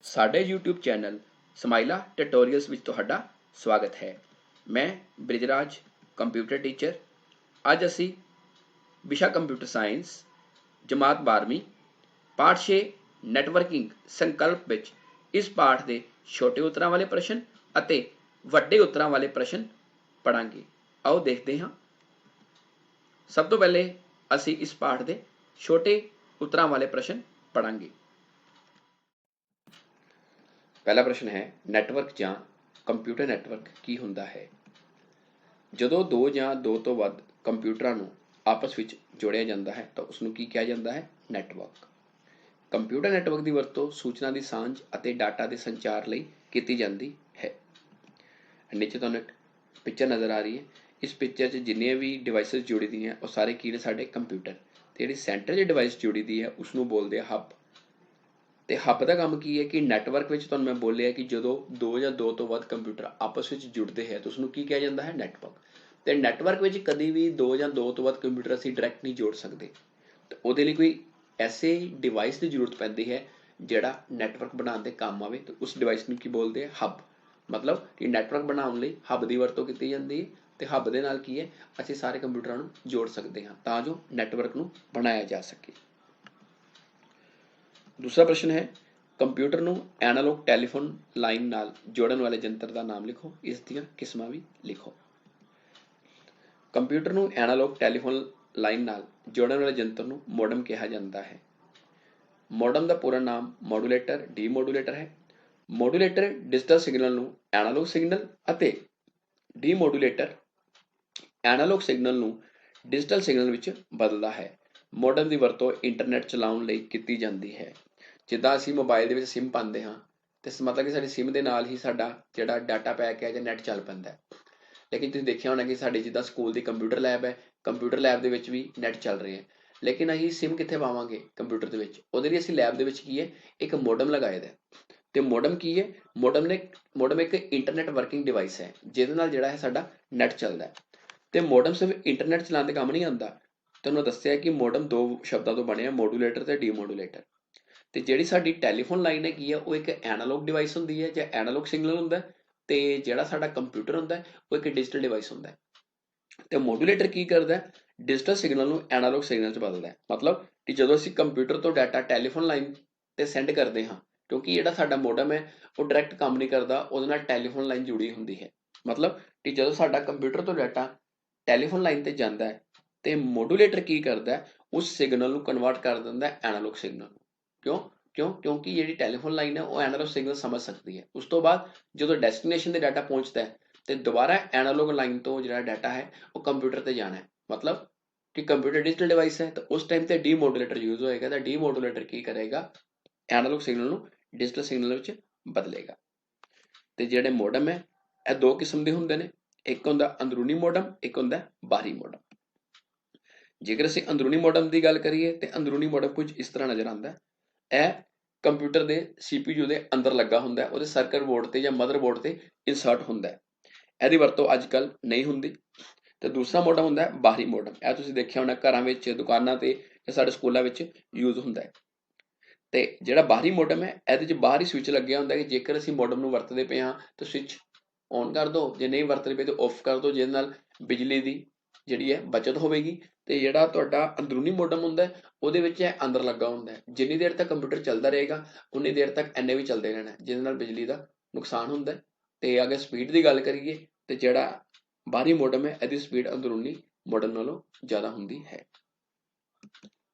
ਸਾਡੇ YouTube channel ਸਮਾਈਲਾ tutorials ਵਿੱਚ ਤੁਹਾਡਾ ਸਵਾਗਤ ਹੈ। ਮੈਂ ਬ੍ਰਿਜਰਾਜ ਕੰਪਿਊਟਰ ਟੀਚਰ। ਅੱਜ ਅਸੀਂ ਵਿਸ਼ਾ ਕੰਪਿਊਟਰ ਸਾਇੰਸ ਜਮਾਤ 12ਵੀਂ ਪਾਠ 6 ਨੈਟਵਰਕਿੰਗ ਸੰਕਲਪ ਵਿੱਚ ਇਸ ਪਾਠ ਦੇ ਛੋਟੇ ਉੱਤਰਾਂ ਵਾਲੇ ਪ੍ਰਸ਼ਨ ਅਤੇ ਵੱਡੇ ਉੱਤਰਾਂ ਵਾਲੇ ਪ੍ਰਸ਼ਨ ਪੜਾਂਗੇ। ਆਓ ਦੇਖਦੇ ਹਾਂ। ਸਭ ਤੋਂ ਪਹਿਲੇ ਅਸੀਂ ਇਸ ਪਾਠ ਦੇ ਛੋਟੇ ਉੱਤਰਾਂ ਵਾਲੇ ਪ੍ਰਸ਼ਨ ਪੜਾਂਗੇ। ਪਹਿਲਾ ਪ੍ਰਸ਼ਨ ਹੈ, ਨੈਟਵਰਕ ਜਾਂ ਕੰਪਿਊਟਰ ਨੈਟਵਰਕ ਕੀ ਹੁੰਦਾ ਹੈ? ਜਦੋਂ ਦੋ ਜਾਂ ਦੋ ਤੋਂ ਵੱਧ ਕੰਪਿਊਟਰਾਂ ਨੂੰ ਆਪਸ ਵਿੱਚ ਜੋੜਿਆ ਜਾਂਦਾ ਹੈ ਤਾਂ ਉਸ ਨੂੰ ਕੀ ਕਿਹਾ ਜਾਂਦਾ ਹੈ? ਨੈਟਵਰਕ। ਕੰਪਿਊਟਰ ਨੈਟਵਰਕ ਦੀ ਵਰਤੋਂ ਸੂਚਨਾ ਦੀ ਸਾਂਝ ਅਤੇ ਡਾਟਾ ਦੇ ਸੰਚਾਰ ਲਈ ਕੀਤੀ ਜਾਂਦੀ ਹੈ। ਨੀਚੇ ਤੁਹਾਨੂੰ ਇੱਕ ਪਿਕਚਰ ਨਜ਼ਰ ਆ ਰਹੀ ਹੈ। ਇਸ ਪਿਕਚਰ 'ਚ ਜਿੰਨੀਆਂ ਵੀ ਡਿਵਾਈਸਿਸ ਜੁੜੀ ਦੀਆਂ ਉਹ ਸਾਰੇ ਕੀ ਨੇ? ਸਾਡੇ ਕੰਪਿਊਟਰ। ਤੇ ਜਿਹੜੀ ਸੈਂਟਰ 'ਚ ਡਿਵਾਈਸ ਜੁੜੀ ਦੀ ਹੈ ਉਸ ਨੂੰ ਬੋਲਦੇ ਆ ਹੱਬ। ਤੇ ਹੱਬ ਦਾ ਕੰਮ ਕੀ ਹੈ ਕਿ ਨੈਟਵਰਕ ਵਿੱਚ ਤੁਹਾਨੂੰ ਮੈਂ ਬੋਲਿਆ ਕਿ ਜਦੋਂ ਦੋ ਜਾਂ ਦੋ ਤੋਂ ਵੱਧ ਕੰਪਿਊਟਰ ਆਪਸ ਵਿੱਚ ਜੁੜਦੇ ਹੈ ਤਾਂ ਉਸ ਨੂੰ ਕੀ ਕਿਹਾ ਜਾਂਦਾ ਹੈ? ਨੈਟਵਰਕ। ਤੇ ਨੈਟਵਰਕ ਵਿੱਚ ਕਦੀ ਵੀ ਦੋ ਜਾਂ ਦੋ ਤੋਂ ਵੱਧ ਕੰਪਿਊਟਰ ਅਸੀਂ ਡਾਇਰੈਕਟ ਨਹੀਂ ਜੋੜ ਸਕਦੇ, ਤੇ ਉਹਦੇ ਲਈ ਕੋਈ ਐਸੇ ਡਿਵਾਈਸ ਦੀ ਜ਼ਰੂਰਤ ਪੈਂਦੀ ਹੈ ਜਿਹੜਾ ਨੈਟਵਰਕ ਬਣਾਉਣ ਦੇ ਕੰਮ ਆਵੇ, ਤੇ ਉਸ ਡਿਵਾਈਸ ਨੂੰ ਕੀ ਬੋਲਦੇ ਆ? ਹੱਬ। ਮਤਲਬ ਕਿ ਨੈਟਵਰਕ ਬਣਾਉਣ ਲਈ ਹੱਬ ਦੀ ਵਰਤੋਂ ਕੀਤੀ ਜਾਂਦੀ ਹੈ, ਤੇ ਹੱਬ ਦੇ ਨਾਲ ਕੀ ਹੈ, ਅਸੀਂ ਸਾਰੇ ਕੰਪਿਊਟਰਾਂ ਨੂੰ ਜੋੜ ਸਕਦੇ ਹਾਂ ਤਾਂ ਜੋ ਨੈਟਵਰਕ ਨੂੰ ਬਣਾਇਆ ਜਾ ਸਕੇ। ਦੂਸਰਾ ਪ੍ਰਸ਼ਨ ਹੈ, ਕੰਪਿਊਟਰ ਨੂੰ ਐਨਾਲੌਗ ਟੈਲੀਫੋਨ ਲਾਈਨ ਨਾਲ ਜੋੜਨ ਵਾਲੇ ਯੰਤਰ ਦਾ ਨਾਮ ਲਿਖੋ। ਇਸ ਦੀਆਂ ਕਿਸਮਾਂ ਵੀ ਲਿਖੋ। ਕੰਪਿਊਟਰ ਨੂੰ ਐਨਾਲੌਗ ਟੈਲੀਫੋਨ ਲਾਈਨ ਨਾਲ ਜੋੜਨ ਵਾਲੇ ਯੰਤਰ ਨੂੰ ਮੋਡਮ ਕਿਹਾ ਜਾਂਦਾ ਹੈ। ਮੋਡਮ ਦਾ ਪੂਰਾ ਨਾਮ ਮੋਡੂਲੇਟਰ ਡੀਮੋਡੂਲੇਟਰ ਹੈ। ਮੋਡੂਲੇਟਰ ਡਿਜੀਟਲ ਸਿਗਨਲ ਨੂੰ ਐਨਾਲੌਗ ਸਿਗਨਲ ਅਤੇ ਡੀਮੋਡੂਲੇਟਰ ਐਨਾਲੌਗ ਸਿਗਨਲ ਨੂੰ ਡਿਜੀਟਲ ਸਿਗਨਲ ਵਿੱਚ ਬਦਲਦਾ ਹੈ। ਮੋਡਮ ਦੀ ਵਰਤੋਂ ਇੰਟਰਨੈਟ ਚਲਾਉਣ ਲਈ ਕੀਤੀ ਜਾਂਦੀ ਹੈ। ਜਿੱਦਾਂ ਅਸੀਂ ਮੋਬਾਈਲ ਦੇ ਵਿੱਚ ਸਿਮ ਪਾਉਂਦੇ ਹਾਂ ਤੇ ਮਤਲਬ ਕਿ ਸਾਡੀ ਸਿਮ ਦੇ ਨਾਲ ਹੀ ਸਾਡਾ ਜਿਹੜਾ ਡਾਟਾ ਪੈਕ ਹੈ ਜਾਂ ਨੈਟ ਚੱਲ ਪੈਂਦਾ ਹੈ। ਲੇਕਿਨ ਤੁਸੀਂ ਦੇਖਿਆ ਹੋਣਾ ਕਿ ਸਾਡੀ ਜਿੱਦਾਂ ਸਕੂਲ ਦੀ ਕੰਪਿਊਟਰ ਲੈਬ ਹੈ, ਕੰਪਿਊਟਰ ਲੈਬ ਦੇ ਵਿੱਚ ਵੀ ਨੈਟ ਚੱਲ ਰਿਹਾ ਹੈ, ਲੇਕਿਨ ਅਸੀਂ ਸਿਮ ਕਿੱਥੇ ਪਾਵਾਂਗੇ? ਕੰਪਿਊਟਰ ਦੇ ਵਿੱਚ। ਉਹਦੇ ਲਈ ਅਸੀਂ ਲੈਬ ਦੇ ਵਿੱਚ ਕੀ ਹੈ, ਇੱਕ ਮੋਡਮ ਲਗਾਏ ਦਾ। ਤੇ ਮੋਡਮ ਕੀ ਹੈ? ਮੋਡਮ ਇੱਕ ਇੰਟਰਨੈਟ ਵਰਕਿੰਗ ਡਿਵਾਈਸ ਹੈ ਜਿਹਦੇ ਨਾਲ ਜਿਹੜਾ ਹੈ ਸਾਡਾ ਨੈਟ ਚੱਲਦਾ ਹੈ। ਤੇ ਮੋਡਮ ਸਿਰਫ ਇੰਟਰਨੈਟ ਚਲਾਉਣ ਦੇ ਕੰਮ ਨਹੀਂ ਆਉਂਦਾ। ਤੁਹਾਨੂੰ ਦੱਸਿਆ ਕਿ ਮੋਡਮ ਦੋ ਸ਼ਬਦਾਂ ਤੋਂ ਬਣਿਆ, ਮੋਡੂਲੇਟਰ ਤੇ ਡੀਮੋਡੂਲੇਟਰ। ਤੇ ਜਿਹੜੀ ਸਾਡੀ ਟੈਲੀਫੋਨ ਲਾਈਨ ਹੈਗੀ ਆ ਉਹ ਇੱਕ ਐਨਾਲੌਗ ਡਿਵਾਈਸ ਹੁੰਦੀ ਹੈ ਜਾਂ ਐਨਾਲੌਗ ਸਿਗਨਲ ਹੁੰਦਾ, ਤੇ ਜਿਹੜਾ ਸਾਡਾ ਕੰਪਿਊਟਰ ਹੁੰਦਾ ਉਹ ਇੱਕ ਡਿਜੀਟਲ ਡਿਵਾਈਸ ਹੁੰਦਾ। ਤੇ ਮੋਡੂਲੇਟਰ ਕੀ ਕਰਦਾ? ਡਿਜੀਟਲ ਸਿਗਨਲ ਨੂੰ ਐਨਾਲੌਗ ਸਿਗਨਲ 'ਚ ਬਦਲਦਾ। ਮਤਲਬ ਕਿ ਜਦੋਂ ਅਸੀਂ ਕੰਪਿਊਟਰ ਤੋਂ ਡਾਟਾ ਟੈਲੀਫੋਨ ਲਾਈਨ ਤੇ ਸੈਂਡ ਕਰਦੇ ਹਾਂ, ਕਿਉਂਕਿ ਜਿਹੜਾ ਸਾਡਾ ਮੋਡਮ ਹੈ ਉਹ ਡਾਇਰੈਕਟ ਕੰਮ ਨਹੀਂ ਕਰਦਾ, ਉਹਦੇ ਨਾਲ ਟੈਲੀਫੋਨ ਲਾਈਨ ਜੁੜੀ ਹੁੰਦੀ ਹੈ। ਮਤਲਬ ਕਿ ਜਦੋਂ ਸਾਡਾ ਕੰਪਿਊਟਰ ਤੋਂ ਡਾਟਾ ਟੈਲੀਫੋਨ ਲਾਈਨ ਤੇ ਜਾਂਦਾ ਹੈ ਤੇ ਮੋਡੂਲੇਟਰ ਕੀ ਕਰਦਾ? ਉਸ ਸਿਗਨਲ ਨੂੰ ਕਨਵਰਟ ਕਰ ਦਿੰਦਾ ਐਨਾਲੌਗ ਸਿਗਨਲ ਨੂੰ। ਕਿਉਂਕਿ ਜਿਹੜੀ ਟੈਲੀਫੋਨ ਲਾਈਨ ਹੈ ਉਹ ਐਨਾਲੌਗ ਸਿਗਨਲ ਸਮਝ ਸਕਦੀ ਹੈ। ਉਸ ਤੋਂ ਬਾਅਦ ਜਦੋਂ ਡੈਸਟੀਨੇਸ਼ਨ ਤੇ ਡਾਟਾ ਪਹੁੰਚਦਾ ਹੈ ਤੇ ਦੁਬਾਰਾ ਐਨਾਲੌਗ ਲਾਈਨ ਤੋਂ ਜਿਹੜਾ ਡਾਟਾ ਹੈ ਉਹ ਕੰਪਿਊਟਰ ਤੇ ਜਾਣਾ ਹੈ। ਮਤਲਬ ਕਿ ਕੰਪਿਊਟਰ ਡਿਜੀਟਲ ਡਿਵਾਈਸ ਹੈ ਤਾਂ ਉਸ ਟਾਈਮ ਤੇ ਡੀਮੋਡੂਲੇਟਰ ਯੂਜ਼ ਹੋਏਗਾ। ਤਾਂ ਡੀਮੋਡੂਲੇਟਰ ਕੀ ਕਰੇਗਾ? ਐਨਾਲੌਗ ਸਿਗਨਲ ਨੂੰ ਡਿਜੀਟਲ ਸਿਗਨਲ ਵਿੱਚ ਬਦਲੇਗਾ। ਤੇ ਜਿਹੜੇ ਮੋਡਮ ਹੈ ਇਹ ਦੋ ਕਿਸਮ ਦੇ ਹੁੰਦੇ ਨੇ, ਇੱਕ ਹੁੰਦਾ ਅੰਦਰੂਨੀ ਮੋਡਮ, ਇੱਕ ਹੁੰਦਾ ਬਾਹਰੀ ਮੋਡਮ। ਜੇਕਰ ਅਸੀਂ ਅੰਦਰੂਨੀ ਮੋਡਮ ਦੀ ਗੱਲ ਕਰੀਏ ਤੇ ਅੰਦਰੂਨੀ ਮੋਡਮ ਕੁਝ ਇਸ ਤਰ੍ਹਾਂ ਨਜ਼ਰ ਆਉਂਦਾ ਹੈ। ਇਹ ਕੰਪਿਊਟਰ ਦੇ CPU ਦੇ ਅੰਦਰ ਲੱਗਾ ਹੁੰਦਾ, ਉਹਦੇ ਸਰਕਟ ਬੋਰਡ ਤੇ ਜਾਂ ਮਦਰ ਬੋਰਡ ਤੇ ਇਨਸਰਟ ਹੁੰਦਾ ਹੈ। ਇਹਦੀ ਵਰਤੋਂ ਅੱਜ ਕੱਲ੍ਹ ਨਹੀਂ ਹੁੰਦੀ। ਤੇ ਦੂਸਰਾ ਮੋਡਮ ਹੁੰਦਾ ਹੈ ਬਾਹਰੀ ਮੋਡਮ। ਇਹ ਤੁਸੀਂ ਦੇਖਿਆ ਹੋਣਾ ਘਰਾਂ ਵਿੱਚ, ਦੁਕਾਨਾਂ ਤੇ ਜਾਂ ਸਾਡੇ ਸਕੂਲਾਂ ਵਿੱਚ ਯੂਜ਼ ਹੁੰਦਾ ਹੈ। ਤੇ ਜਿਹੜਾ ਬਾਹਰੀ ਮੋਡਮ ਹੈ ਇਹਦੇ 'ਚ ਬਾਹਰੀ ਸਵਿਚ ਲੱਗਿਆ ਹੁੰਦਾ ਕਿ ਜੇਕਰ ਅਸੀਂ ਮੋਡਮ ਨੂੰ ਵਰਤਦੇ ਪਏ ਹਾਂ ਤਾਂ ਸਵਿਚ ਔਨ ਕਰ ਦਿਓ, ਜੇ ਨਹੀਂ ਵਰਤਦੇ ਪਏ ਤਾਂ ਆਫ ਕਰ ਦਿਓ, ਜਿਹਦੇ ਨਾਲ ਬਿਜਲੀ ਦੀ ਜਿਹੜੀ ਹੈ ਬਚਤ ਹੋਵੇਗੀ। ਤੇ ਜਿਹੜਾ ਤੁਹਾਡਾ ਅੰਦਰੂਨੀ ਮੋਡਮ ਹੁੰਦਾ ਉਹਦੇ ਵਿੱਚ ਇਹ ਅੰਦਰ ਲੱਗਾ ਹੁੰਦਾ ਹੈ। ਜਿੰਨੀ ਦੇਰ ਤੱਕ ਕੰਪਿਊਟਰ ਚੱਲਦਾ ਰਹੇਗਾ ਉਨੀ ਦੇਰ ਤੱਕ ਇੰਨੇ ਵੀ ਚੱਲਦੇ ਰਹਿਣਾ, ਜਿਹਦੇ ਨਾਲ ਬਿਜਲੀ ਦਾ ਨੁਕਸਾਨ ਹੁੰਦਾ। ਤੇ ਅਗਰ ਸਪੀਡ ਦੀ ਗੱਲ ਕਰੀਏ ਤੇ ਜਿਹੜਾ ਬਾਹਰੀ ਮੋਡਮ ਹੈ ਇਹਦੀ ਸਪੀਡ ਅੰਦਰੂਨੀ ਮੋਡਮ ਨਾਲੋਂ ਜ਼ਿਆਦਾ ਹੁੰਦੀ ਹੈ।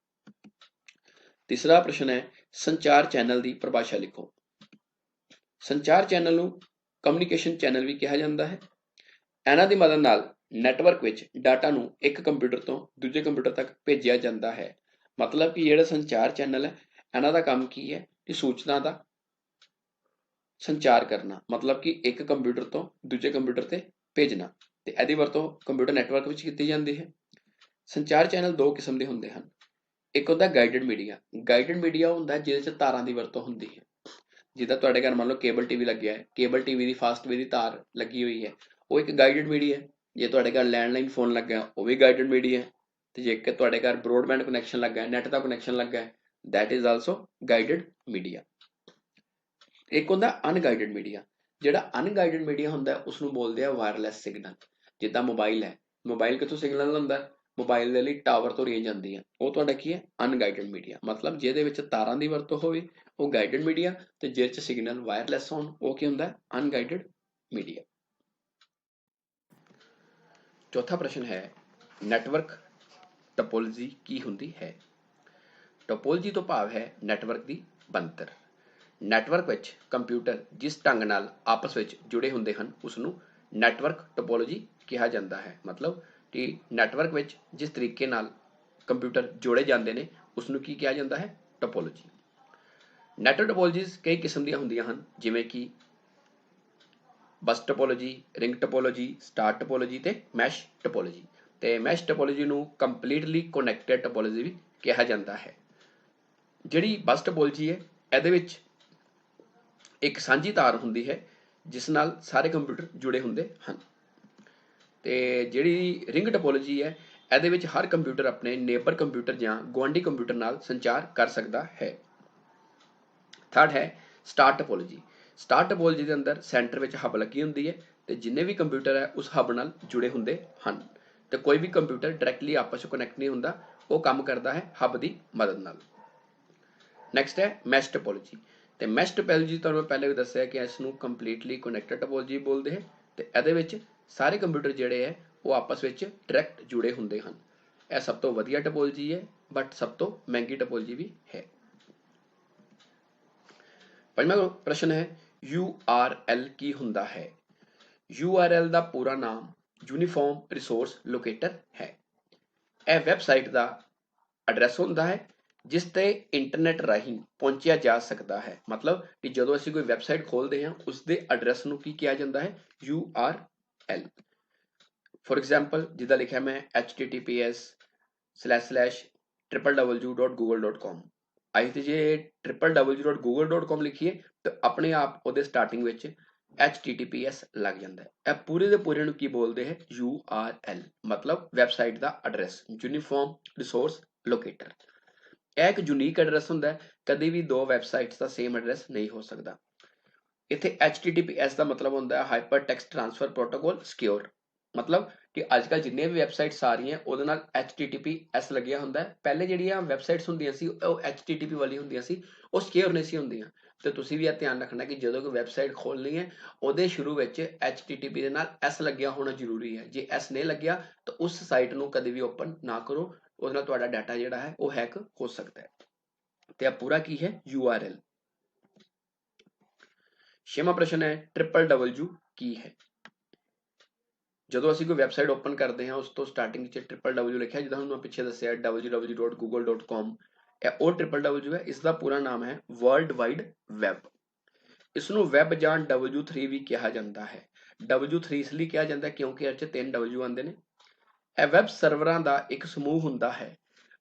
ਤੀਸਰਾ ਪ੍ਰਸ਼ਨ ਹੈ, ਸੰਚਾਰ ਚੈਨਲ ਦੀ ਪਰਿਭਾਸ਼ਾ ਲਿਖੋ। ਸੰਚਾਰ ਚੈਨਲ ਨੂੰ ਕਮਿਊਨੀਕੇਸ਼ਨ ਚੈਨਲ ਵੀ ਕਿਹਾ ਜਾਂਦਾ ਹੈ। ਇਹਨਾਂ ਦੀ ਮਦਦ ਨਾਲ ਨੈਟਵਰਕ ਵਿੱਚ ਡਾਟਾ ਨੂੰ ਇੱਕ ਕੰਪਿਊਟਰ ਤੋਂ ਦੂਜੇ ਕੰਪਿਊਟਰ ਤੱਕ ਭੇਜਿਆ ਜਾਂਦਾ ਹੈ। ਮਤਲਬ ਕਿ ਜਿਹੜਾ ਸੰਚਾਰ ਚੈਨਲ ਹੈ ਇਹਨਾਂ ਦਾ ਕੰਮ ਕੀ ਹੈ ਕਿ ਸੂਚਨਾ ਦਾ ਸੰਚਾਰ ਕਰਨਾ, ਮਤਲਬ ਕਿ ਇੱਕ ਕੰਪਿਊਟਰ ਤੋਂ ਦੂਜੇ ਕੰਪਿਊਟਰ ਤੇ ਭੇਜਣਾ। ਤੇ ਇਹਦੀ ਵਰਤੋਂ ਕੰਪਿਊਟਰ ਨੈਟਵਰਕ ਵਿੱਚ ਕੀਤੀ ਜਾਂਦੀ ਹੈ। ਸੰਚਾਰ ਚੈਨਲ ਦੋ ਕਿਸਮ ਦੇ ਹੁੰਦੇ ਹਨ। ਇੱਕ ਹੁੰਦਾ ਗਾਈਡਡ ਮੀਡੀਆ। ਗਾਈਡਡ ਮੀਡੀਆ ਹੁੰਦਾ ਜਿਹਦੇ 'ਚ ਤਾਰਾਂ ਦੀ ਵਰਤੋਂ ਹੁੰਦੀ ਹੈ। ਜਿੱਦਾਂ ਤੁਹਾਡੇ ਘਰ ਮੰਨ ਲਓ ਕੇਬਲ ਟੀਵੀ ਲੱਗਿਆ ਹੈ, ਕੇਬਲ ਟੀਵੀ ਦੀ ਫਾਸਟ ਦੀ ਤਾਰ ਲੱਗੀ ਹੋਈ ਹੈ, ਉਹ ਇੱਕ ਗਾਈਡਡ ਮੀਡੀਆ ਹੈ। ਜੇ ਤੁਹਾਡੇ ਘਰ ਲੈਂਡਲਾਈਨ ਫੋਨ ਲੱਗਾ ਉਹ ਵੀ ਗਾਈਡਡ ਮੀਡੀਆ ਹੈ। ਤੇ ਜੇਕਰ ਤੁਹਾਡੇ ਘਰ ਬ੍ਰੌਡਬੈਂਡ ਕਨੈਕਸ਼ਨ ਲੱਗਾ, ਨੈਟ ਦਾ ਕਨੈਕਸ਼ਨ ਲੱਗਾ, that is also guided media. ਇੱਕ ਹੁੰਦਾ ਅਨਗਾਈਡਡ ਮੀਡੀਆ। ਜਿਹੜਾ ਅਨਗਾਈਡਡ ਮੀਡੀਆ ਹੁੰਦਾ ਉਸਨੂੰ ਬੋਲਦੇ ਆ ਵਾਇਰਲੈਸ ਸਿਗਨਲ। ਜਿੱਦਾਂ ਮੋਬਾਈਲ ਹੈ, ਮੋਬਾਈਲ ਕਿੱਥੋਂ ਸਿਗਨਲ ਲੈਂਦਾ? ਮੋਬਾਈਲ ਦੇ ਲਈ ਟਾਵਰ ਤੋਂ ਰੇਂਜ ਆਉਂਦੀ ਹੈ, ਉਹ ਤੁਹਾਡਾ ਕੀ ਹੈ? ਅਨਗਾਈਡਡ ਮੀਡੀਆ। ਮਤਲਬ ਜਿਹਦੇ ਵਿੱਚ ਤਾਰਾਂ ਦੀ ਵਰਤੋਂ ਹੋਵੇ ਉਹ ਗਾਈਡਡ ਮੀਡੀਆ, ਤੇ ਜਿਹਦੇ 'ਚ ਸਿਗਨਲ ਵਾਇਰਲੈਸ ਹੋਣ ਉਹ ਕੀ ਹੁੰਦਾ? ਅਨਗਾਈਡਡ ਮੀਡੀਆ। ਚੌਥਾ ਪ੍ਰਸ਼ਨ ਹੈ, ਨੈਟਵਰਕ ਟੋਪੋਲੋਜੀ ਕੀ ਹੁੰਦੀ ਹੈ? ਟੋਪੋਲੋਜੀ ਤੋਂ ਭਾਵ ਹੈ ਨੈਟਵਰਕ ਦੀ ਬਣਤਰ। ਨੈਟਵਰਕ ਵਿੱਚ ਕੰਪਿਊਟਰ ਜਿਸ ਢੰਗ ਨਾਲ ਆਪਸ ਵਿੱਚ ਜੁੜੇ ਹੁੰਦੇ ਹਨ ਉਸਨੂੰ ਨੈਟਵਰਕ ਟੋਪੋਲੋਜੀ ਕਿਹਾ ਜਾਂਦਾ ਹੈ। ਮਤਲਬ ਕਿ ਨੈਟਵਰਕ ਵਿੱਚ ਜਿਸ ਤਰੀਕੇ ਨਾਲ ਕੰਪਿਊਟਰ ਜੋੜੇ ਜਾਂਦੇ ਨੇ ਉਸਨੂੰ ਕੀ ਕਿਹਾ ਜਾਂਦਾ ਹੈ? ਟੋਪੋਲੋਜੀ। ਨੈਟਵਰਕ ਟੋਪੋਲੋਜੀਜ਼ ਕਈ ਕਿਸਮ ਦੀਆਂ ਹੁੰਦੀਆਂ ਹਨ, ਜਿਵੇਂ ਕਿ bus topology, ring topology, star topology ਤੇ ਮੈਸ਼ ਟੋਪੋਲੋਜੀ। ਤੇ ਮੈਸ਼ ਟੋਪੋਲੋਜੀ ਨੂੰ ਕੰਪਲੀਟਲੀ ਕਨੈਕਟਡ ਟੋਪੋਲੋਜੀ ਵੀ ਕਿਹਾ ਜਾਂਦਾ ਹੈ। ਜਿਹੜੀ ਬਸ ਟੋਪੋਲੋਜੀ ਹੈ ਇਹਦੇ ਵਿੱਚ ਇੱਕ ਸਾਂਝੀ ਤਾਰ ਹੁੰਦੀ ਹੈ ਜਿਸ ਨਾਲ ਸਾਰੇ ਕੰਪਿਊਟਰ ਜੁੜੇ ਹੁੰਦੇ ਹਨ। ਤੇ ਜਿਹੜੀ ਰਿੰਗ ਟੋਪੋਲੋਜੀ ਹੈ ਇਹਦੇ ਵਿੱਚ ਹਰ ਕੰਪਿਊਟਰ ਆਪਣੇ ਨੇਬਰ ਕੰਪਿਊਟਰ ਜਾਂ ਗੁਆਂਢੀ ਕੰਪਿਊਟਰ ਨਾਲ ਸੰਚਾਰ ਕਰ ਸਕਦਾ ਹੈ। ਥਰਡ ਹੈ ਸਟਾਰ ਟੋਪੋਲੋਜੀ। ਸਟਾਰ ਟੋਪੋਲੋਜੀ ਦੇ ਅੰਦਰ ਸੈਂਟਰ ਵਿੱਚ ਹੱਬ ਲੱਗੀ ਹੁੰਦੀ ਹੈ ਤੇ ਜਿੰਨੇ ਵੀ ਕੰਪਿਊਟਰ ਹੈ ਉਸ ਹੱਬ ਨਾਲ ਜੁੜੇ ਹੁੰਦੇ ਹਨ, ਤੇ ਕੋਈ ਵੀ ਕੰਪਿਊਟਰ ਡਾਇਰੈਕਟਲੀ ਆਪਸ ਵਿੱਚ ਕਨੈਕਟ ਨਹੀਂ ਹੁੰਦਾ, ਉਹ ਕੰਮ ਕਰਦਾ ਹੈ ਹੱਬ ਦੀ ਮਦਦ ਨਾਲ। ਨੈਕਸਟ ਹੈ ਮੈਸ਼ ਟੋਪੋਲੋਜੀ। ਤੇ ਮੈਸ਼ ਟੋਪੋਲੋਜੀ ਤੁਹਾਨੂੰ ਮੈਂ ਪਹਿਲੇ ਵੀ ਦੱਸਿਆ ਕਿ ਇਸ ਨੂੰ ਕੰਪਲੀਟਲੀ ਕਨੈਕਟਡ ਟੋਪੋਲੋਜੀ ਬੋਲਦੇ ਹੈ, ਤੇ ਇਹਦੇ ਵਿੱਚ ਸਾਰੇ ਕੰਪਿਊਟਰ ਜਿਹੜੇ ਹੈ ਉਹ ਆਪਸ ਵਿੱਚ ਡਾਇਰੈਕਟ ਜੁੜੇ ਹੁੰਦੇ ਹਨ। ਇਹ ਸਭ ਤੋਂ ਵਧੀਆ ਟੋਪੋਲੋਜੀ ਹੈ, ਬਟ ਸਭ ਤੋਂ ਮਹਿੰਗੀ ਟੋਪੋਲੋਜੀ ਵੀ ਹੈ। ਪੰਜਵਾਂ ਪ੍ਰਸ਼ਨ ਹੈ URL ਕੀ ਹੁੰਦਾ ਹੈ? URL ਦਾ ਪੂਰਾ ਨਾਮ ਯੂਨੀਫਾਰਮ ਰਿਸੋਰਸ ਲੋਕੇਟਰ ਹੈ। ਇਹ ਵੈਬਸਾਈਟ ਦਾ ਐਡਰੈਸ ਹੁੰਦਾ ਹੈ ਜਿਸ ਤੇ ਇੰਟਰਨੈਟ ਰਾਹੀਂ ਪਹੁੰਚਿਆ ਜਾ ਸਕਦਾ ਹੈ। ਮਤਲਬ ਕਿ ਜਦੋਂ ਅਸੀਂ ਕੋਈ ਵੈਬਸਾਈਟ ਖੋਲਦੇ ਹਾਂ ਉਸ ਦੇ ਐਡਰੈਸ ਨੂੰ ਕੀ ਕਿਹਾ ਜਾਂਦਾ ਹੈ? URL। ਫੋਰ ਐਗਜ਼ਾਮਪਲ ਜਿੱਦਾਂ ਲਿਖਿਆ ਮੈਂ https://www.google.com। ਅੱਜ ਤੇ ਜੇ www.google.com ਲਿਖੀਏ ਤਾਂ ਆਪਣੇ ਆਪ ਉਹਦੇ ਸਟਾਰਟਿੰਗ ਵਿੱਚ HTTPS ਲੱਗ ਜਾਂਦਾ ਹੈ। ਇਹ ਪੂਰੇ ਦੇ ਪੂਰੇ ਨੂੰ ਕੀ ਬੋਲਦੇ ਹੈ? URL। ਮਤਲਬ ਵੈਬਸਾਈਟ ਦਾ ਐਡਰੈਸ, ਯੂਨੀਫਾਰਮ ਰਿਸੋਰਸ ਲੋਕੇਟਰ। ਇਹ ਇੱਕ ਯੂਨੀਕ ਐਡਰੈਸ ਹੁੰਦਾ ਹੈ, ਕਦੇ ਵੀ ਦੋ ਵੈਬਸਾਈਟਸ ਦਾ ਸੇਮ ਐਡਰੈਸ ਨਹੀਂ ਹੋ ਸਕਦਾ। ਇੱਥੇ HTTPS ਦਾ ਮਤਲਬ ਹੁੰਦਾ ਹੈ hyper text transfer protocol secure. ਮਤਲਬ ਕਿ ਅੱਜ ਕੱਲ੍ਹ ਜਿੰਨੇ ਵੀ ਵੈਬਸਾਈਟਸ ਆ ਰਹੀਆਂ ਉਹਦੇ ਨਾਲ HTTPS ਲੱਗਿਆ ਹੁੰਦਾ ਹੈ। ਪਹਿਲੇ ਜਿਹੜੀਆਂ ਵੈਬਸਾਈਟਸ ਹੁੰਦੀਆਂ ਸੀ ਉਹ HTTP ਵਾਲੀ ਹੁੰਦੀਆਂ ਸੀ, ਉਹ ਸਿਕਿਉਰ ਨਹੀਂ ਸੀ ਹੁੰਦੀਆਂ। ਤੇ ਤੁਸੀਂ ਵੀ ਇਹ ਧਿਆਨ ਰੱਖਣਾ ਕਿ ਜਦੋਂ ਕੋਈ ਵੈਬਸਾਈਟ ਖੋਲਣੀ ਹੈ ਉਹਦੇ ਸ਼ੁਰੂ ਵਿੱਚ HTTP ਦੇ ਨਾਲ S ਲੱਗਿਆ ਹੋਣਾ ਜ਼ਰੂਰੀ ਹੈ। ਜੇ S ਨਹੀਂ ਲੱਗਿਆ ਤਾਂ ਉਸ ਸਾਈਟ ਨੂੰ ਕਦੇ ਵੀ ਓਪਨ ਨਾ ਕਰੋ, ਉਹਦੇ ਨਾਲ ਤੁਹਾਡਾ ਡਾਟਾ ਜਿਹੜਾ ਹੈ ਉਹ ਹੈਕ ਹੋ ਸਕਦਾ ਹੈ। ਤੇ ਇਹ ਪੂਰਾ ਕੀ ਹੈ? URL। ਛੇਵਾਂ ਪ੍ਰਸ਼ਨ ਹੈ www ਕੀ ਹੈ? ਜਦੋਂ ਅਸੀਂ ਕੋਈ ਵੈਬਸਾਈਟ ਓਪਨ ਕਰਦੇ ਹਾਂ ਉਸ ਤੋਂ ਸਟਾਰਟਿੰਗ 'ਚ www ਲਿਖਿਆ, ਜਿੱਦਾਂ ਹੁਣ ਮੈਂ ਪਿੱਛੇ ਦੱਸਿਆ www.google.com, ਇਹ ਉਹ www ਹੈ। ਇਸ ਦਾ ਪੂਰਾ ਨਾਮ ਹੈ ਵਰਲਡ ਵਾਈਡ ਵੈਬ। ਇਸ ਨੂੰ ਵੈਬ ਜਾਂ W3 ਵੀ ਕਿਹਾ ਜਾਂਦਾ ਹੈ। W3 ਇਸ ਲਈ ਕਿਹਾ ਜਾਂਦਾ ਕਿਉਂਕਿ ਇਹ 'ਚ 3 W ਆਉਂਦੇ ਨੇ। ਇਹ ਵੈਬ ਸਰਵਰਾਂ ਦਾ ਇੱਕ ਸਮੂਹ ਹੁੰਦਾ ਹੈ।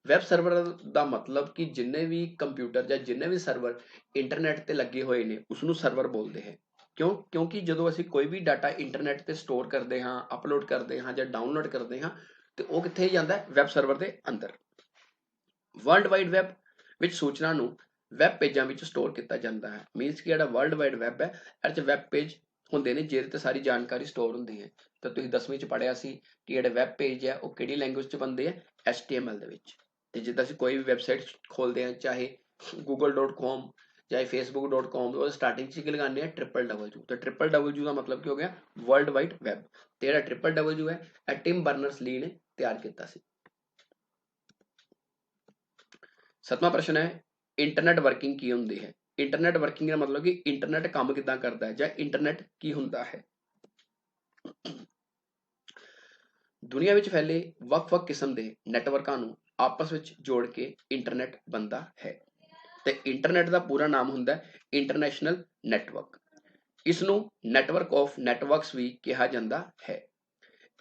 ਵੈਬ ਸਰਵਰ ਦਾ ਮਤਲਬ ਕਿ ਜਿੰਨੇ ਵੀ ਕੰਪਿਊਟਰ ਜਾਂ ਜਿੰਨੇ ਵੀ ਸਰਵਰ ਇੰਟਰਨੈਟ ਤੇ ਲੱਗੇ ਹੋਏ ਨੇ ਉਸਨੂੰ ਸਰਵਰ ਬੋਲਦੇ ਹੈ। ਕਿਉਂਕਿ ਜਦੋਂ ਅਸੀਂ ਕੋਈ ਵੀ ਡਾਟਾ ਇੰਟਰਨੈਟ ਤੇ ਸਟੋਰ ਕਰਦੇ ਹਾਂ, ਅਪਲੋਡ ਕਰਦੇ ਹਾਂ ਜਾਂ ਡਾਊਨਲੋਡ ਕਰਦੇ ਹਾਂ ਤੇ ਉਹ ਕਿੱਥੇ ਜਾਂਦਾ ਹੈ? ਵੈਬ ਸਰਵਰ ਦੇ ਅੰਦਰ। ਵਰਲਡ ਵਾਈਡ ਵੈਬ ਵਿੱਚ ਸੂਚਨਾ ਨੂੰ ਵੈਬ ਪੇਜਾਂ ਵਿੱਚ ਸਟੋਰ ਕੀਤਾ ਜਾਂਦਾ ਹੈ। ਮੀਨਸ ਕਿ ਜਿਹੜਾ ਵਰਲਡ ਵਾਈਡ ਵੈਬ ਹੈ ਇਹਦੇ 'ਚ ਵੈਬ ਪੇਜ ਹੁੰਦੇ ਨੇ ਜਿਹਦੇ ਤੇ ਸਾਰੀ ਜਾਣਕਾਰੀ ਸਟੋਰ ਹੁੰਦੀ ਹੈ। ਤਾਂ ਤੁਸੀਂ 10ਵੀਂ 'ਚ ਪੜ੍ਹਿਆ ਸੀ ਕਿ ਜਿਹੜੇ ਵੈਬ ਪੇਜ ਹੈ ਉਹ ਕਿਹੜੀ ਲੈਂਗੁਏਜ 'ਚ ਬਣਦੇ ਆ? HTML ਦੇ ਵਿੱਚ। ਤੇ ਜਿੱਦਾਂ ਅਸੀਂ ਕੋਈ ਵੀ ਵੈਬਸਾਈਟ ਖੋਲਦੇ ਹਾਂ, ਚਾਹੇ google.com ਚਾਹੇ facebook.com, ਉਹ ਸਟਾਰਟਿੰਗ 'ਚ ਕੀ ਲਗਾਉਂਦੇ ਆ? www। ਤੇ www ਦਾ ਮਤਲਬ ਕੀ ਹੋ ਗਿਆ? World wide web. ਤੇ ਜਿਹੜਾ www ਹੈ ਇਹ ਟਿਮ ਬਰਨਰਸ ਲੀ ਨੇ ਤਿਆਰ ਕੀਤਾ ਸੀ। ਸੱਤਵਾਂ ਪ੍ਰਸ਼ਨ ਹੈ ਇੰਟਰਨੈਟ ਵਰਕਿੰਗ ਕੀ ਹੁੰਦੀ ਹੈ? ਇੰਟਰਨੈਟ ਵਰਕਿੰਗ ਦਾ ਮਤਲਬ ਕਿ ਇੰਟਰਨੈਟ ਕੰਮ ਕਿੱਦਾਂ ਕਰਦਾ ਹੈ ਜਾਂ ਇੰਟਰਨੈਟ ਕੀ ਹੁੰਦਾ ਹੈ? ਦੁਨੀਆ ਵਿੱਚ ਫੈਲੇ ਵੱਖ-ਵੱਖ ਕਿਸਮ ਦੇ ਨੈਟਵਰਕਾਂ ਨੂੰ ਆਪਸ ਵਿੱਚ ਜੋੜ ਕੇ ਇੰਟਰਨੈਟ ਬਣਦਾ ਹੈ। ਤੇ ਇੰਟਰਨੈਟ ਦਾ ਪੂਰਾ ਨਾਮ ਹੁੰਦਾ ਹੈ ਇੰਟਰਨੈਸ਼ਨਲ ਨੈਟਵਰਕ। ਇਸ ਨੂੰ ਨੈਟਵਰਕ ਆਫ ਨੈਟਵਰਕਸ ਵੀ ਕਿਹਾ ਜਾਂਦਾ ਹੈ।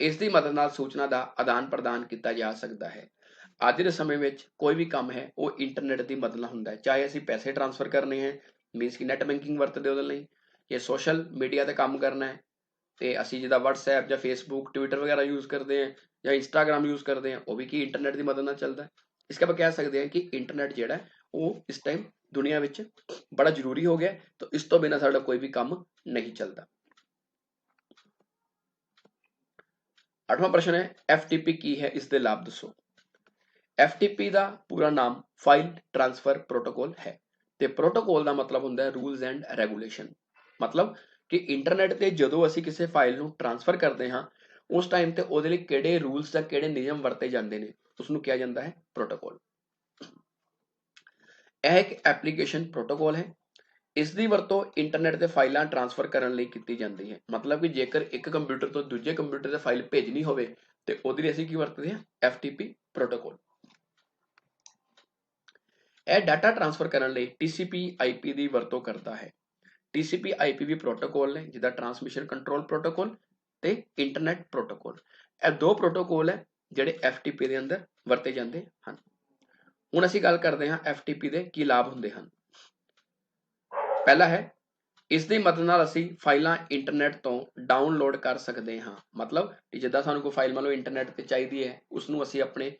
ਇਸ ਦੀ ਮਦਦ ਨਾਲ ਸੂਚਨਾ ਦਾ ਆਦਾਨ ਪ੍ਰਦਾਨ ਕੀਤਾ ਜਾ ਸਕਦਾ ਹੈ। ਅੱਜ ਦੇ ਸਮੇਂ ਵਿੱਚ ਕੋਈ ਵੀ ਕੰਮ ਹੈ ਉਹ ਇੰਟਰਨੈਟ ਦੀ ਮਦਦ ਨਾਲ ਹੁੰਦਾ ਹੈ। ਚਾਹੇ ਅਸੀਂ ਪੈਸੇ ਟ੍ਰਾਂਸਫਰ ਕਰਨੇ ਹੈ, ਮੀਨਸ ਕਿ ਨੈਟ ਬੈਂਕਿੰਗ ਵਰਤਦੇ ਉਹਦੇ ਲਈ, ਜੇ ਸੋਸ਼ਲ ਮੀਡੀਆ ਤੇ ਕੰਮ ਕਰਨਾ ਹੈ ਤੇ ਅਸੀਂ ਜਿੱਦਾਂ WhatsApp ਜਾਂ Facebook, Twitter ਵਗੈਰਾ ਯੂਜ਼ ਕਰਦੇ ਹਾਂ ਜਾਂ Instagram ਯੂਜ਼ ਕਰਦੇ ਹਾਂ, ਉਹ ਵੀ ਕੀ ਇੰਟਰਨੈਟ ਦੀ ਮਦਦ ਨਾਲ ਚੱਲਦਾ ਹੈ। ਇਸ ਕਰਕੇ ਆਪਾਂ ਕਹਿ ਸਕਦੇ ਹਾਂ ਕਿ ਇੰਟਰਨੈਟ ਜਿਹੜਾ ਉਹ ਇਸ ਟਾਈਮ दुनिया विच बड़ा जरूरी हो गया, तो इस तो बिना साडा कोई भी काम नहीं चलता। 8वां प्रश्न है FTP की है, इसके लाभ दसो। FTP का पूरा नाम फाइल ट्रांसफर प्रोटोकॉल है, ते प्रोटोकॉल का मतलब होंदा है रूल्स एंड रेगुलेशन। मतलब कि इंटरनेट ते जदों असीं किसी फाइल नूं ट्रांसफर करते हाँ, उस टाइम ते उहदे लई किहड़े रूल्स जां किहड़े नियम वरते जांदे ने, उसनूं किहा जांदा है प्रोटोकॉल। यह एक एप्लीकेशन प्रोटोकॉल है, इसकी वरतों इंटरनेट ते फाइलां ट्रांसफर करने लई कीती जांदी है। मतलब कि जेकर एक कंप्यूटर तो दूजे कंप्यूटर ते फाइल भेजनी होवे ते उहदे लई असीं की वरतदे हां, FTP प्रोटोकॉल। यह डाटा ट्रांसफर करने लई TCP/IP की वरतों करता है। TCP/IP भी प्रोटोकॉल ने, जिहदा ट्रांसमिशन कंट्रोल प्रोटोकॉल ते इंटरनेट प्रोटोकॉल। यह दो प्रोटोकॉल है जिहड़े FTP दे अंदर वरते जांदे हन। हुण असीं गल करदे हां FTP दे की लाभ हुंदे हन। पहला है, इस दी मदद नाल असीं फाइलां इंटरनेट तो डाउनलोड कर सकते हाँ। मतलब कि जिद्दां सानूं कोई फाइल मान लो इंटरनेट ते चाहीदी है, उसनूं असीं अपने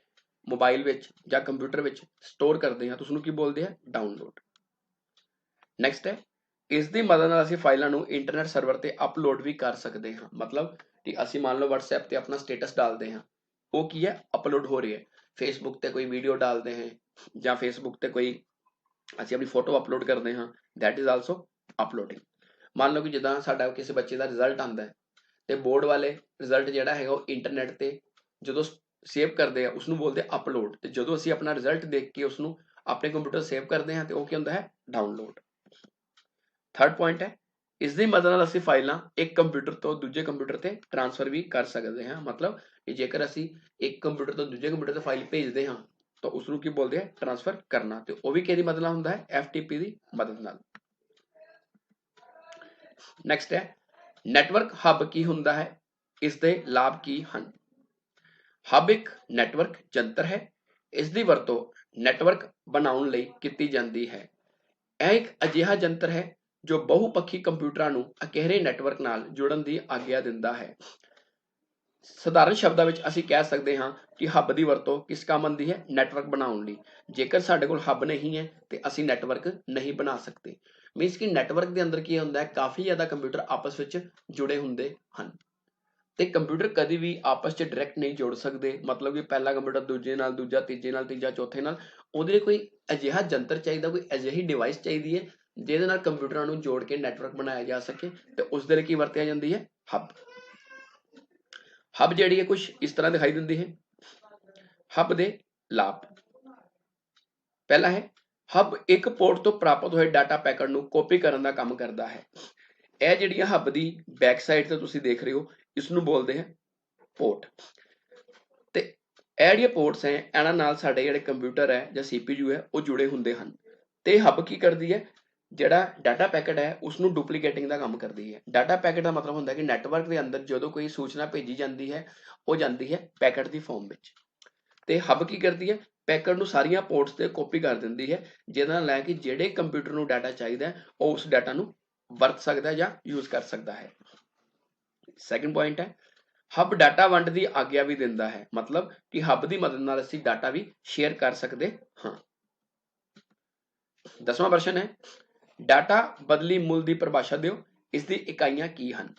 मोबाइल विच जां कंप्यूटर विच स्टोर करते हैं, तो उसनूं की बोलदे हैं डाउनलोड। नैक्सट है, इस दी मदद नाल असीं फाइलां नूं इंटरनेट सर्वर ते अपलोड भी कर सकते हैं। मतलब कि असीं मान लो WhatsApp ते अपना स्टेटस डालते हैं, वो की है अपलोड हो रही है। फेसबुक ते कोई वीडियो डालते हैं जां फेसबुक ते कोई असीं अपनी फोटो अपलोड करते हैं, दैट इज आल्सो अपलोडिंग। मान लो कि जिद्दां साडा किसी बच्चे का रिजल्ट आंदा है, ते बोर्ड वाले रिजल्ट जिहड़ा है वो इंटरनेट ते जदों सेव करते हैं, उसनूं बोलते हैं अपलोड। ते जदों असीं अपना रिजल्ट देख के उसनूं अपने कंप्यूटर सेव करते हैं, तो वो की हुंदा है डाउनलोड। थर्ड पॉइंट है, इस दी मदद नाल असीं फाइलां एक कंप्यूटर तो दूजे कंप्यूटर ते ट्रांसफर भी कर सकते हैं। मतलब कि जेकर असीं एक कंप्यूटर तो दूजे कंप्यूटर ते फाइल भेजते हाँ, तो उसनूं की बोलते हैं ट्रांसफर करना, तो वो भी किहदी मदद नाल हुंदा है, FTP की मदद नाल। नैक्सट है, नैटवर्क हब की हुंदा है, इसके लाभ की हन। हब एक नैटवर्क जंतर है, इसकी वरतों नैटवर्क बनाउण लई कीती जांदी है। यह एक अजिहा जंतर है जो बहुपक्षी कंप्यूटरां नूं इकहरे नैटवर्क नाल जुड़न की आग्या दिंदा है। सधारण शब्दां विच असीं कह सकते हाँ कि हब की वरतों किस काम आउंदी है, नैटवर्क बनाउण लई। जेकर साडे कोल हब नहीं है तो असीं नैटवर्क नहीं बना सकते। मीनस कि नैटवर्क के अंदर की हुंदा है, काफ़ी ज़्यादा कंप्यूटर आपस विच जुड़े हुंदे हन। ते कंप्यूटर कभी भी आपस च डायरैक्ट नहीं जोड़ सकते। मतलब कि पहला कंप्यूटर दूजे नाल, दूजा तीजे नाल, तीजा चौथे नाल। उहदे लई कोई अजिहा जंतर चाहीदा, कोई अजिही डिवाइस चाहीदी है जिहदे नाल कंप्यूटरां नूं जोड़ के नैटवर्क बनाया जा सके, ते उस दे लई की वरतिया जांदी है, हब। हब जिहड़ी है कुछ इस तरह दिखाई दिंदी है। हब दे लाभ, पहला है, हब एक पोर्ट तो प्राप्त होए डाटा पैकेट नूं कॉपी करन दा काम करदा है। ਇਹ ਜਿਹੜੀਆਂ ਹੱਬ ਦੀ बैक साइड ਤੇ ਤੁਸੀਂ देख रहे हो, इसनूं बोलते हैं पोर्ट। ਤੇ ਇਹ ਜਿਹੜੀਆਂ पोर्ट्स है, ਇਹਨਾਂ ਨਾਲ ਸਾਡੇ ਜਿਹੜੇ ਕੰਪਿਊਟਰ है ਜਾਂ CPU है, ਉਹ जुड़े ਹੁੰਦੇ ਹਨ। ਤੇ ਹੱਬ ਕੀ ਕਰਦੀ ਹੈ, ਜਿਹੜਾ डाटा पैकेट है उसनूं डुप्लीकेटिंग ਦਾ ਕੰਮ ਕਰਦੀ ਹੈ। डाटा पैकेट ਦਾ ਮਤਲਬ ਹੁੰਦਾ ਕਿ ਨੈਟਵਰਕ ਦੇ ਅੰਦਰ ਜਦੋਂ ਕੋਈ ਸੂਚਨਾ ਭੇਜੀ ਜਾਂਦੀ ਹੈ, ਉਹ ਜਾਂਦੀ ਹੈ ਪੈਕਟ ਦੀ ਫਾਰਮ ਵਿੱਚ। ਤੇ ਹੱਬ ਕੀ ਕਰਦੀ ਹੈ, ਪੈਕਟ ਨੂੰ ਸਾਰੀਆਂ पोर्ट्स ਤੇ ਕਾਪੀ ਕਰ ਦਿੰਦੀ ਹੈ, ਜਿਹਦੇ ਨਾਲ ਲੈ ਕੇ ਜਿਹੜੇ ਕੰਪਿਊਟਰ ਨੂੰ डाटा ਚਾਹੀਦਾ ਹੈ, ਉਹ ਉਸ डाटा ਨੂੰ ਵਰਤ ਸਕਦਾ ਹੈ ਜਾਂ यूज कर सकता है। सैकंड पॉइंट है, हब डाटा वंड की आग्या भी दिंदा है। मतलब कि हब की मदद नाल असीं डाटा भी शेयर कर सकते हाँ। 10वां प्रश्न है, डाटा बदली मूल की परिभाषा दिओ, इसकी इकाइयां की हन।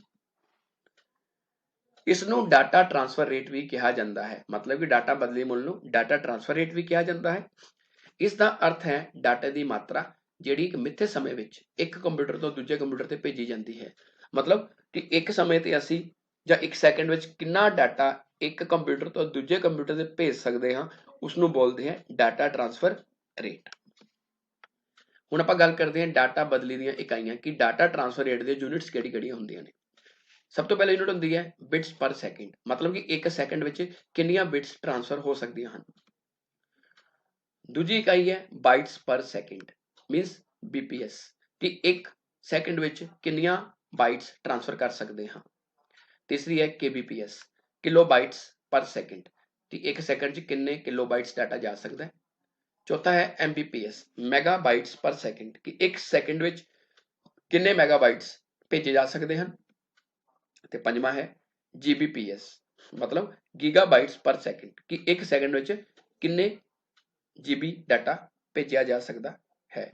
इसनूं डाटा ट्रांसफर रेट भी कहा जाता है। मतलब कि डाटा बदली मूल नूं डाटा ट्रांसफर रेट भी कहा जाता है। इसका अर्थ है डाटे की मात्रा जिहड़ी एक मिथे समय विच एक कंप्यूटर तो दूजे कंप्यूटर ते भेजी जाती है। मतलब कि एक समय ते असीं जां एक सैकेंड विच कितना डाटा एक कंप्यूटर तो दूजे कंप्यूटर ते भेज सकते हाँ, उसनूं बोलते हैं डाटा ट्रांसफर रेट। हुण आपां गल करते हैं डाटा बदली दीआं इकाइयां कि डाटा ट्रांसफर रेट दी यूनिट्स किहड़ी-किहड़ियां हुंदियां ने। सब तो पहले यूनिट होंदी है बिट्स पर सैकेंड। मतलब कि एक सैकेंड विच कितनियां बिट्स ट्रांसफर हो सकदियां हन। दूजी इकाई है बाइट्स पर सैकेंड, मीनस BPS, कि एक सैकेंड विच कितनियां बाइट्स ट्रांसफर कर सकते हाँ। तीसरी है KBPS, किलो बाइट्स पर सैकेंड, कि एक सैकेंड च कितने किलो बाइट्स डाटा जा सकता है। चौथा है MBPS, मैगा बाइट्स पर सैकेंड, कि एक सैकेंड विच कितने मैगा बाइट्स भेजे जा सकते हैं। ते पंजवां है GBPS, मतलब गीगा बाइट्स पर सैकेंड, कि एक सैकेंड विच कितने GB डाटा भेजा जा सकता है।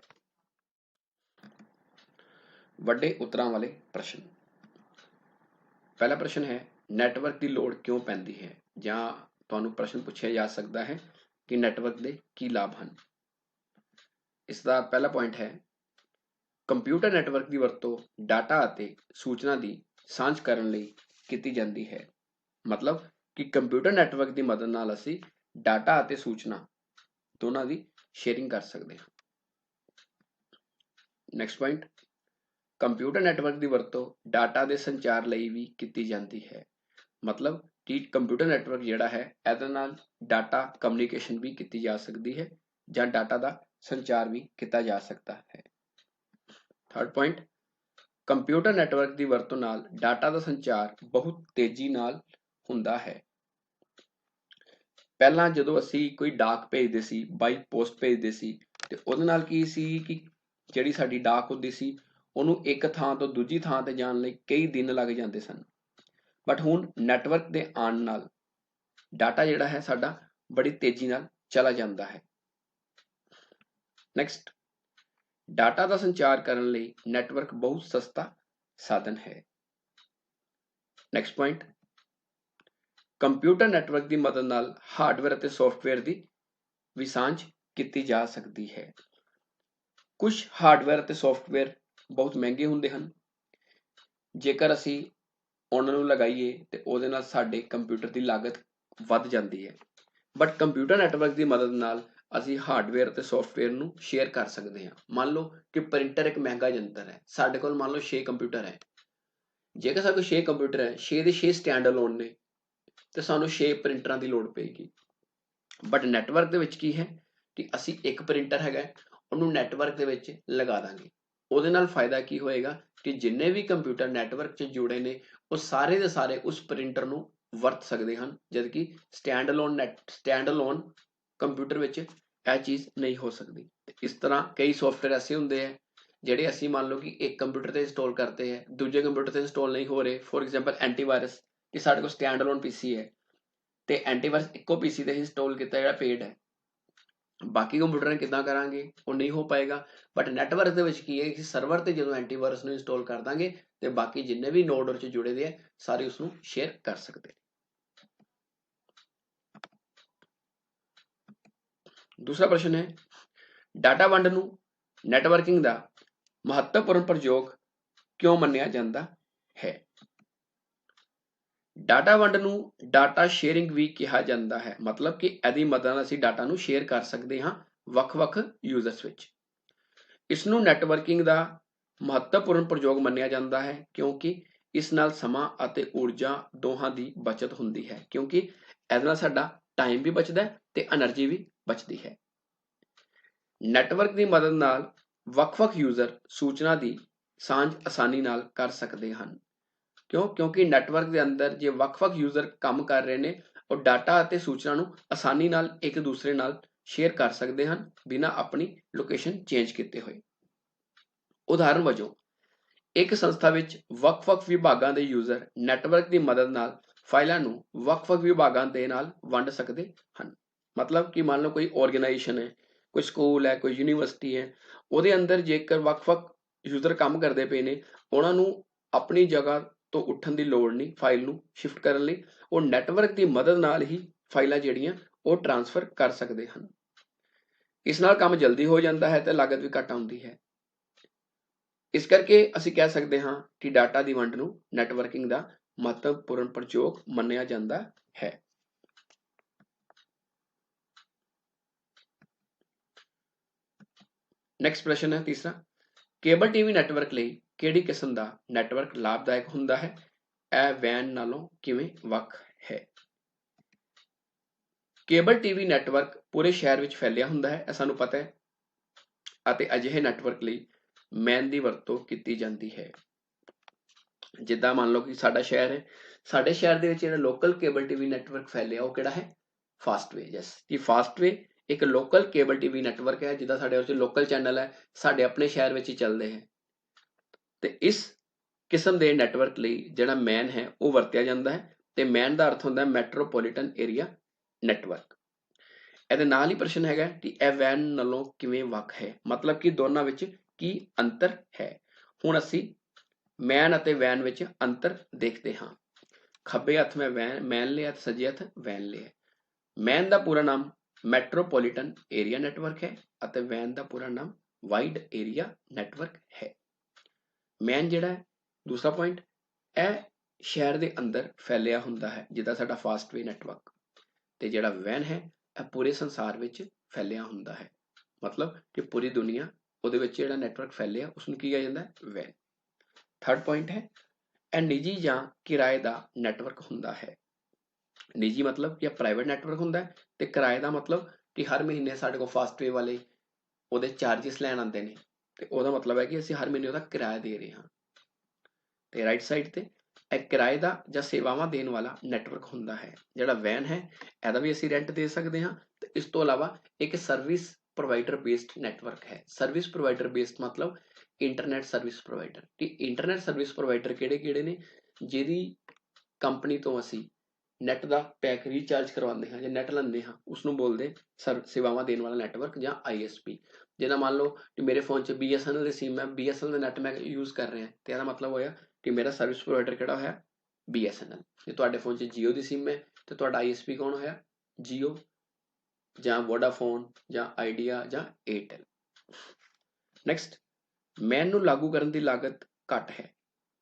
ਵੱਡੇ ਉਤਰਾਂ ਵਾਲੇ ਪ੍ਰਸ਼ਨ। ਪਹਿਲਾ ਪ੍ਰਸ਼ਨ ਹੈ ਨੈਟਵਰਕ ਦੀ ਲੋੜ ਕਿਉਂ ਪੈਂਦੀ ਹੈ, ਜਾਂ ਤੁਹਾਨੂੰ ਪ੍ਰਸ਼ਨ ਪੁੱਛਿਆ ਜਾ ਸਕਦਾ ਹੈ ਕਿ ਨੈਟਵਰਕ ਦੇ ਕੀ ਲਾਭ ਹਨ। ਇਸ ਦਾ ਪਹਿਲਾ ਪੁਆਇੰਟ ਹੈ ਕੰਪਿਊਟਰ ਨੈਟਵਰਕ ਦੀ ਵਰਤੋਂ ਡਾਟਾ ਅਤੇ ਸੂਚਨਾ ਦੀ ਸਾਂਝ ਕਰਨ ਲਈ ਕੀਤੀ ਜਾਂਦੀ ਹੈ। ਮਤਲਬ ਕਿ ਕੰਪਿਊਟਰ ਨੈਟਵਰਕ ਦੀ ਮਦਦ ਨਾਲ ਅਸੀਂ ਡਾਟਾ ਅਤੇ ਸੂਚਨਾ ਦੋਨਾਂ ਦੀ ਸ਼ੇਅਰਿੰਗ ਕਰ ਸਕਦੇ ਹਾਂ। ਨੈਕਸਟ ਪੁਆਇੰਟ ਕੰਪਿਊਟਰ ਨੈਟਵਰਕ ਦੀ ਵਰਤੋਂ ਡਾਟਾ ਦੇ ਸੰਚਾਰ ਲਈ ਵੀ ਕੀਤੀ ਜਾਂਦੀ ਹੈ। ਮਤਲਬ ਕਿ ਕੰਪਿਊਟਰ ਨੈਟਵਰਕ ਜਿਹੜਾ ਹੈ ਇਹਦੇ ਨਾਲ ਡਾਟਾ ਕਮਿਊਨੀਕੇਸ਼ਨ ਵੀ ਕੀਤੀ ਜਾ ਸਕਦੀ ਹੈ ਜਾਂ ਡਾਟਾ ਦਾ ਸੰਚਾਰ ਵੀ ਕੀਤਾ ਜਾ ਸਕਦਾ ਹੈ। ਥਰਡ ਪੁਆਇੰਟ ਕੰਪਿਊਟਰ ਨੈਟਵਰਕ ਦੀ ਵਰਤੋਂ ਨਾਲ ਡਾਟਾ ਦਾ ਸੰਚਾਰ ਬਹੁਤ ਤੇਜ਼ੀ ਨਾਲ ਹੁੰਦਾ ਹੈ। ਪਹਿਲਾਂ ਜਦੋਂ ਅਸੀਂ ਕੋਈ ਡਾਕ ਭੇਜਦੇ ਸੀ, ਬਾਈ ਪੋਸਟ ਭੇਜਦੇ ਸੀ, ਤੇ ਉਹਦੇ ਨਾਲ ਕੀ ਸੀ ਕਿ ਜਿਹੜੀ ਸਾਡੀ ਡਾਕ ਹੁੰਦੀ ਸੀ ਉਹਨੂੰ ਇੱਕ ਥਾਂ ਤੋਂ ਦੂਜੀ ਥਾਂ ਤੇ ਜਾਣ ਲਈ ਕਈ ਦਿਨ ਲੱਗ ਜਾਂਦੇ ਸਨ। ਬਟ ਹੁਣ ਨੈਟਵਰਕ ਦੇ ਆਉਣ ਨਾਲ ਡਾਟਾ ਜਿਹੜਾ ਹੈ ਸਾਡਾ ਬੜੀ ਤੇਜ਼ੀ ਨਾਲ ਚਲਾ ਜਾਂਦਾ ਹੈ। ਨੈਕਸਟ ਡਾਟਾ ਦਾ ਸੰਚਾਰ ਕਰਨ ਲਈ ਨੈਟਵਰਕ ਬਹੁਤ ਸਸਤਾ ਸਾਧਨ ਹੈ। ਨੈਕਸਟ ਪੁਆਇੰਟ ਕੰਪਿਊਟਰ ਨੈਟਵਰਕ ਦੀ ਮਦਦ ਨਾਲ ਹਾਰਡਵੇਅਰ ਅਤੇ ਸੌਫਟਵੇਅਰ ਦੀ ਵੀ ਸਾਂਝ ਕੀਤੀ ਜਾ ਸਕਦੀ ਹੈ। ਕੁਝ ਹਾਰਡਵੇਅਰ ਅਤੇ ਸੌਫਟਵੇਅਰ ਬਹੁਤ ਮਹਿੰਗੇ ਹੁੰਦੇ ਹਨ। ਜੇਕਰ ਅਸੀਂ ਉਹਨਾਂ ਨੂੰ ਲਗਾਈਏ ਤੇ ਉਹਦੇ ਨਾਲ ਸਾਡੇ ਕੰਪਿਊਟਰ ਦੀ ਲਾਗਤ ਵੱਧ ਜਾਂਦੀ ਹੈ। ਬਟ ਕੰਪਿਊਟਰ ਨੈਟਵਰਕ ਦੀ ਮਦਦ ਨਾਲ ਅਸੀਂ ਹਾਰਡਵੇਅਰ ਅਤੇ ਸੌਫਟਵੇਅਰ ਨੂੰ ਸ਼ੇਅਰ ਕਰ ਸਕਦੇ ਹਾਂ। ਮੰਨ ਲਓ ਕਿ ਪ੍ਰਿੰਟਰ ਇੱਕ ਮਹਿੰਗਾ ਯੰਤਰ ਹੈ, ਸਾਡੇ ਕੋਲ ਮੰਨ ਲਓ 6 ਕੰਪਿਊਟਰ ਹੈ। ਜੇਕਰ ਸਾਡੇ ਕੋਲ 6 ਕੰਪਿਊਟਰ ਹੈ, 6 ਦੇ 6 ਸਟੈਂਡ ਅਲੋਨ ਨੇ, ਤੇ ਸਾਨੂੰ 6 ਪ੍ਰਿੰਟਰਾਂ ਦੀ ਲੋੜ ਪਏਗੀ। ਬਟ ਨੈਟਵਰਕ ਦੇ ਵਿੱਚ ਕੀ ਹੈ ਕਿ ਅਸੀਂ ਇੱਕ ਪ੍ਰਿੰਟਰ ਹੈਗਾ ਉਹਨੂੰ ਨੈਟਵਰਕ ਦੇ ਵਿੱਚ ਲਗਾ ਦਾਂਗੇ। ਉਹਦੇ ਨਾਲ ਫਾਇਦਾ ਕੀ ਹੋਏਗਾ ਕਿ ਜਿੰਨੇ ਵੀ ਕੰਪਿਊਟਰ ਨੈਟਵਰਕ 'ਚ ਜੁੜੇ ਨੇ ਉਹ ਸਾਰੇ ਦੇ ਸਾਰੇ ਉਸ ਪ੍ਰਿੰਟਰ ਨੂੰ ਵਰਤ ਸਕਦੇ ਹਨ, ਜਦਕਿ ਸਟੈਂਡ ਅਲੋਨ ਕੰਪਿਊਟਰ ਵਿੱਚ ਇਹ ਚੀਜ਼ ਨਹੀਂ ਹੋ ਸਕਦੀ। ਇਸ ਤਰ੍ਹਾਂ ਕਈ ਸੌਫਟਵੇਅਰ ਐਸੇ ਹੁੰਦੇ ਹੈ ਜਿਹੜੇ ਅਸੀਂ ਮੰਨ ਲਓ ਕਿ ਇੱਕ ਕੰਪਿਊਟਰ ਤੇ ਇੰਸਟਾਲ ਕਰਤੇ ਹੈ, ਦੂਜੇ ਕੰਪਿਊਟਰ ਤੇ ਇੰਸਟਾਲ ਨਹੀਂ ਹੋ ਰਹੇ। ਫੋਰ ਐਗਜ਼ਾਮਪਲ ਐਂਟੀਵਾਇਰਸ, ਕਿ ਸਾਡੇ ਕੋਲ ਸਟੈਂਡ ਅਲੋਨ ਪੀਸੀ ਹੈ ਤੇ ਐਂਟੀਵਾਇਰਸ ਇੱਕੋ ਪੀਸੀ ਤੇ ਇੰਸਟਾਲ ਕੀਤਾ ਜਿਹੜਾ ਪੇਡ ਹੈ, ਬਾਕੀ ਕੰਪਿਊਟਰਾਂ ਕਿੱਦਾਂ ਕਰਾਂਗੇ, ਉਹ ਨਹੀਂ ਹੋ ਪਾਏਗਾ। ਬਟ ਨੈਟਵਰਕ ਦੇ ਵਿੱਚ ਕੀ ਹੈ ਕਿ ਸਰਵਰ ਤੇ ਜਦੋਂ ਐਂਟੀਵਾਇਰਸ ਨੂੰ ਇੰਸਟਾਲ ਕਰ ਦਾਂਗੇ ਤੇ ਬਾਕੀ ਜਿੰਨੇ ਵੀ ਨੋਡ ਉਹਦੇ 'ਚ ਜੁੜੇ ਦੇ ਆ ਸਾਰੇ ਉਸਨੂੰ ਸ਼ੇਅਰ ਕਰ ਸਕਦੇ। ਦੂਸਰਾ ਪ੍ਰਸ਼ਨ ਹੈ ਡਾਟਾ ਵੰਡ ਨੂੰ ਨੈਟਵਰਕਿੰਗ ਦਾ ਮਹੱਤਵਪੂਰਨ ਪ੍ਰਯੋਗ ਕਿਉਂ ਮੰਨਿਆ ਜਾਂਦਾ ਹੈ। ਡਾਟਾ ਵੰਡ ਨੂੰ ਡਾਟਾ ਸ਼ੇਅਰਿੰਗ ਵੀ ਕਿਹਾ ਜਾਂਦਾ ਹੈ। ਮਤਲਬ ਕਿ ਇਹਦੀ ਮਦਦ ਨਾਲ ਅਸੀਂ ਡਾਟਾ ਨੂੰ ਸ਼ੇਅਰ ਕਰ ਸਕਦੇ ਹਾਂ ਵੱਖ-ਵੱਖ ਯੂਜ਼ਰਸ ਵਿੱਚ। ਇਸ ਨੂੰ ਨੈਟਵਰਕਿੰਗ ਦਾ ਮਹੱਤਵਪੂਰਨ ਪ੍ਰਯੋਗ ਮੰਨਿਆ ਜਾਂਦਾ ਹੈ ਕਿਉਂਕਿ ਇਸ ਨਾਲ ਸਮਾਂ ਅਤੇ ਊਰਜਾ ਦੋਹਾਂ ਦੀ ਬਚਤ ਹੁੰਦੀ ਹੈ, ਕਿਉਂਕਿ ਇਹਦੇ ਨਾਲ ਸਾਡਾ ਟਾਈਮ ਵੀ ਬਚਦਾ ਹੈ ਤੇ એનર્ਜੀ ਵੀ ਬਚਦੀ ਹੈ। ਨੈਟਵਰਕ ਦੀ ਮਦਦ ਨਾਲ ਵੱਖ-ਵੱਖ ਯੂਜ਼ਰ ਸੂਚਨਾ ਦੀ ਸਾਂਝ ਆਸਾਨੀ ਨਾਲ ਕਰ ਸਕਦੇ ਹਨ। ਕਿਉਂਕਿ ਨੈਟਵਰਕ ਦੇ ਅੰਦਰ ਜੇ ਵੱਖ-ਵੱਖ ਯੂਜ਼ਰ ਕੰਮ ਕਰ ਰਹੇ ਨੇ ਉਹ ਡਾਟਾ ਅਤੇ ਸੂਚਨਾ ਨੂੰ ਆਸਾਨੀ ਨਾਲ ਇੱਕ ਦੂਸਰੇ ਨਾਲ ਸ਼ੇਅਰ ਕਰ ਸਕਦੇ ਹਨ ਬਿਨਾਂ ਆਪਣੀ ਲੋਕੇਸ਼ਨ ਚੇਂਜ ਕੀਤੇ ਹੋਏ। ਉਦਾਹਰਨ ਵਜੋਂ ਇੱਕ ਸੰਸਥਾ ਵਿੱਚ ਵੱਖ-ਵੱਖ ਵਿਭਾਗਾਂ ਦੇ ਯੂਜ਼ਰ ਨੈਟਵਰਕ ਦੀ ਮਦਦ ਨਾਲ ਫਾਈਲਾਂ ਨੂੰ ਵੱਖ-ਵੱਖ ਵਿਭਾਗਾਂ ਦੇ ਨਾਲ ਵੰਡ ਸਕਦੇ ਹਨ। ਮਤਲਬ ਕਿ ਮੰਨ ਲਓ ਕੋਈ ਆਰਗੇਨਾਈਜੇਸ਼ਨ ਹੈ, ਕੋਈ ਸਕੂਲ ਹੈ, ਕੋਈ ਯੂਨੀਵਰਸਿਟੀ ਹੈ, ਉਹਦੇ ਅੰਦਰ ਜੇਕਰ ਵੱਖ-ਵੱਖ ਯੂਜ਼ਰ ਕੰਮ ਕਰਦੇ ਪਏ ਨੇ ਉਹਨਾਂ ਨੂੰ ਆਪਣੀ ਜਗ੍ਹਾ ਤੋਂ ਉੱਠਣ ਦੀ ਲੋੜ ਨਹੀਂ ਫਾਈਲ ਨੂੰ ਸ਼ਿਫਟ ਕਰਨ ਲਈ, ਉਹ ਨੈਟਵਰਕ ਦੀ ਮਦਦ ਨਾਲ ਹੀ ਫਾਈਲਾਂ ਜਿਹੜੀਆਂ ਉਹ ਟ੍ਰਾਂਸਫਰ ਕਰ ਸਕਦੇ ਹਨ। ਇਸ ਨਾਲ ਕੰਮ ਜਲਦੀ ਹੋ ਜਾਂਦਾ ਹੈ ਤੇ ਲਾਗਤ ਵੀ ਘੱਟ ਆਉਂਦੀ ਹੈ। ਇਸ ਕਰਕੇ ਅਸੀਂ ਕਹਿ ਸਕਦੇ ਹਾਂ ਕਿ ਡਾਟਾ ਦੀ ਵੰਡ ਨੂੰ ਨੈਟਵਰਕਿੰਗ ਦਾ ਮਹੱਤਵਪੂਰਨ ਪ੍ਰਯੋਗ ਮੰਨਿਆ ਜਾਂਦਾ ਹੈ। ਨੈਕਸਟ ਪ੍ਰਸ਼ਨ ਹੈ ਤੀਸਰਾ, ਕੇਬਲ ਟੀਵੀ ਨੈਟਵਰਕ ਲਈ ਕਿਹੜੀ ਕਿਸਮ ਦਾ ਨੈਟਵਰਕ ਲਾਭਦਾਇਕ ਹੁੰਦਾ ਹੈ? ਇਹ WAN ਨਾਲੋਂ ਕਿਵੇਂ ਵੱਖ ਹੈ? ਕੇਬਲ ਟੀਵੀ ਨੈਟਵਰਕ ਪੂਰੇ ਸ਼ਹਿਰ ਵਿੱਚ ਫੈਲਿਆ ਹੁੰਦਾ ਹੈ, ਇਹ ਸਾਨੂੰ ਪਤਾ ਹੈ, ਅਤੇ ਅਜਿਹੇ ਨੈਟਵਰਕ ਲਈ ਮੈਨ ਦੀ ਵਰਤੋਂ ਕੀਤੀ ਜਾਂਦੀ ਹੈ। ਜਿੱਦਾਂ ਮੰਨ ਲਓ ਕਿ ਸਾਡਾ ਸ਼ਹਿਰ ਹੈ, ਸਾਡੇ ਸ਼ਹਿਰ ਦੇ ਵਿੱਚ ਜਿਹੜਾ ਲੋਕਲ ਕੇਬਲ ਟੀਵੀ ਨੈਟਵਰਕ ਫੈਲਿਆ ਉਹ ਕਿਹੜਾ ਹੈ? ਫਾਸਟਵੇ। ਯੈਸ, ਕਿ ਫਾਸਟਵੇ ਇੱਕ ਲੋਕਲ ਕੇਬਲ ਟੀਵੀ ਨੈਟਵਰਕ ਹੈ। ਜਿੱਦਾਂ ਸਾਡੇ ਵਿੱਚ ਲੋਕਲ ਚੈਨਲ ਹੈ ਸਾਡੇ ਆਪਣੇ ਸ਼ਹਿਰ ਵਿੱਚ ਹੀ ਚੱਲਦੇ ਹੈ, ਤੇ ਇਸ ਕਿਸਮ ਦੇ ਨੈਟਵਰਕ ਲਈ ਜਿਹੜਾ ਮੈਨ ਹੈ ਉਹ ਵਰਤਿਆ ਜਾਂਦਾ ਹੈ, ਤੇ ਮੈਨ ਦਾ ਅਰਥ ਹੁੰਦਾ ਹੈ ਮੈਟਰੋਪੋਲੀਟਨ ਏਰੀਆ ਨੈਟਵਰਕ। ਇਹਦੇ ਨਾਲ ਹੀ ਪ੍ਰਸ਼ਨ ਹੈਗਾ ਕਿ ਇਹ WAN ਨਾਲੋਂ ਕਿਵੇਂ ਵੱਖ ਹੈ, ਮਤਲਬ ਕਿ ਦੋਨਾਂ ਵਿੱਚ ਕੀ ਅੰਤਰ ਹੈ। ਹੁਣ ਅਸੀਂ ਮੈਨ ਅਤੇ ਵੈਨ ਵਿੱਚ ਅੰਤਰ ਦੇਖਦੇ ਹਾਂ। ਖੱਬੇ ਹੱਥ ਮੈਂ ਮੈਨ ਲਿਆ ਤੇ ਸੱਜੇ ਹੱਥ ਵੈਨ ਲਿਆ। ਮੈਨ ਦਾ ਪੂਰਾ ਨਾਮ ਮੈਟਰੋਪੋਲੀਟਨ ਏਰੀਆ ਨੈਟਵਰਕ ਹੈ ਅਤੇ ਵੈਨ ਦਾ ਪੂਰਾ ਨਾਮ ਵਾਈਡ ਏਰੀਆ ਨੈਟਵਰਕ ਹੈ। ਮੈਨ ਜਿਹੜਾ ਹੈ, ਦੂਸਰਾ ਪੁਆਇੰਟ, ਇਹ ਸ਼ਹਿਰ ਦੇ ਅੰਦਰ ਫੈਲਿਆ ਹੁੰਦਾ ਹੈ ਜਿੱਦਾਂ ਸਾਡਾ ਫਾਸਟਵੇ ਨੈਟਵਰਕ, ਤੇ ਜਿਹੜਾ ਵੈਨ ਹੈ ਇਹ ਪੂਰੇ ਸੰਸਾਰ ਵਿੱਚ ਫੈਲਿਆ ਹੁੰਦਾ ਹੈ। ਮਤਲਬ ਕਿ ਪੂਰੀ ਦੁਨੀਆ ਉਹਦੇ ਵਿੱਚ ਜਿਹੜਾ ਨੈਟਵਰਕ ਫੈਲਿਆ ਉਸਨੂੰ ਕੀ ਕਿਹਾ ਜਾਂਦਾ ਹੈ? ਵੈਨ। ਥਰਡ ਪੁਆਇੰਟ ਹੈ, ਇਹ ਨਿੱਜੀ ਜਾਂ ਕਿਰਾਏ ਦਾ ਨੈਟਵਰਕ ਹੁੰਦਾ ਹੈ। ਨਿੱਜੀ ਮਤਲਬ ਕਿ ਪ੍ਰਾਈਵੇਟ ਨੈਟਵਰਕ ਹੁੰਦਾ ਹੈ, ਤੇ ਕਿਰਾਏ ਦਾ ਮਤਲਬ ਕਿ ਹਰ ਮਹੀਨੇ ਸਾਡੇ ਕੋਲ ਫਾਸਟਵੇ ਵਾਲੇ ਉਹਦੇ ਚਾਰਜਿਸ ਲੈਣ ਆਉਂਦੇ ਨੇ, ਤੇ ਉਹਦਾ ਮਤਲਬ ਹੈ ਕਿ ਅਸੀਂ ਹਰ ਮਹੀਨੇ ਉਹਦਾ ਕਿਰਾਇਆ ਦੇ ਰਹੇ ਹਾਂ। ਤੇ ਰਾਈਟ ਸਾਈਡ ਤੇ ਇਹ ਕਿਰਾਏ ਦਾ ਜਾਂ ਸੇਵਾਵਾਂ ਦੇਣ ਵਾਲਾ ਨੈਟਵਰਕ ਹੁੰਦਾ ਹੈ। ਜਿਹੜਾ ਵੈਨ ਹੈ ਇਹਦਾ ਵੀ ਅਸੀਂ ਰੈਂਟ ਦੇ ਸਕਦੇ ਹਾਂ, ਤੇ ਇਸ ਤੋਂ ਇਲਾਵਾ ਇੱਕ ਸਰਵਿਸ ਪ੍ਰੋਵਾਈਡਰ ਬੇਸਡ ਨੈਟਵਰਕ ਹੈ। ਸਰਵਿਸ ਪ੍ਰੋਵਾਈਡਰ ਬੇਸਡ ਮਤਲਬ ਇੰਟਰਨੈਟ ਸਰਵਿਸ ਪ੍ਰੋਵਾਈਡਰ। ਕਿ ਇੰਟਰਨੈਟ ਸਰਵਿਸ ਪ੍ਰੋਵਾਈਡਰ ਕਿਹੜੇ ਕਿਹੜੇ ਨੇ? ਜਿਹਦੀ ਕੰਪਨੀ ਤੋਂ ਅਸੀਂ ਨੈਟ ਦਾ ਪੈਕ ਰੀਚਾਰਜ ਕਰਵਾਉਂਦੇ ਹਾਂ ਜਾਂ ਨੈਟ ਲੈਂਦੇ ਹਾਂ, ਉਸਨੂੰ ਬੋਲਦੇ ਸੇਵਾਵਾਂ ਦੇਣ ਵਾਲਾ ਨੈਟਵਰਕ ਜਾਂ ISP। ਜਿੱਦਾਂ ਮੰਨ ਲਓ ਕਿ ਮੇਰੇ ਫੋਨ 'ਚ BSNL ਦੀ ਸਿਮ ਹੈ, BSNL ਦਾ ਨੈਟ ਮੈਂ ਯੂਜ਼ ਕਰ ਰਿਹਾ, ਤੇ ਇਹਦਾ ਮਤਲਬ ਹੋਇਆ ਕਿ ਮੇਰਾ ਸਰਵਿਸ ਪ੍ਰੋਵਾਈਡਰ ਕਿਹੜਾ ਹੋਇਆ? BSNL। ਜੇ ਤੁਹਾਡੇ ਫੋਨ 'ਚ ਜੀਓ ਦੀ ਸਿਮ ਹੈ ਤੇ ਤੁਹਾਡਾ ISP ਕੌਣ ਹੋਇਆ? ਜੀਓ ਜਾਂ ਵੋਡਾਫੋਨ ਜਾਂ ਆਈਡੀਆ ਜਾਂ ਏਅਰਟੈਲ। ਨੈਕਸਟ, ਮੈਨ ਨੂੰ ਲਾਗੂ ਕਰਨ ਦੀ ਲਾਗਤ ਘੱਟ ਹੈ।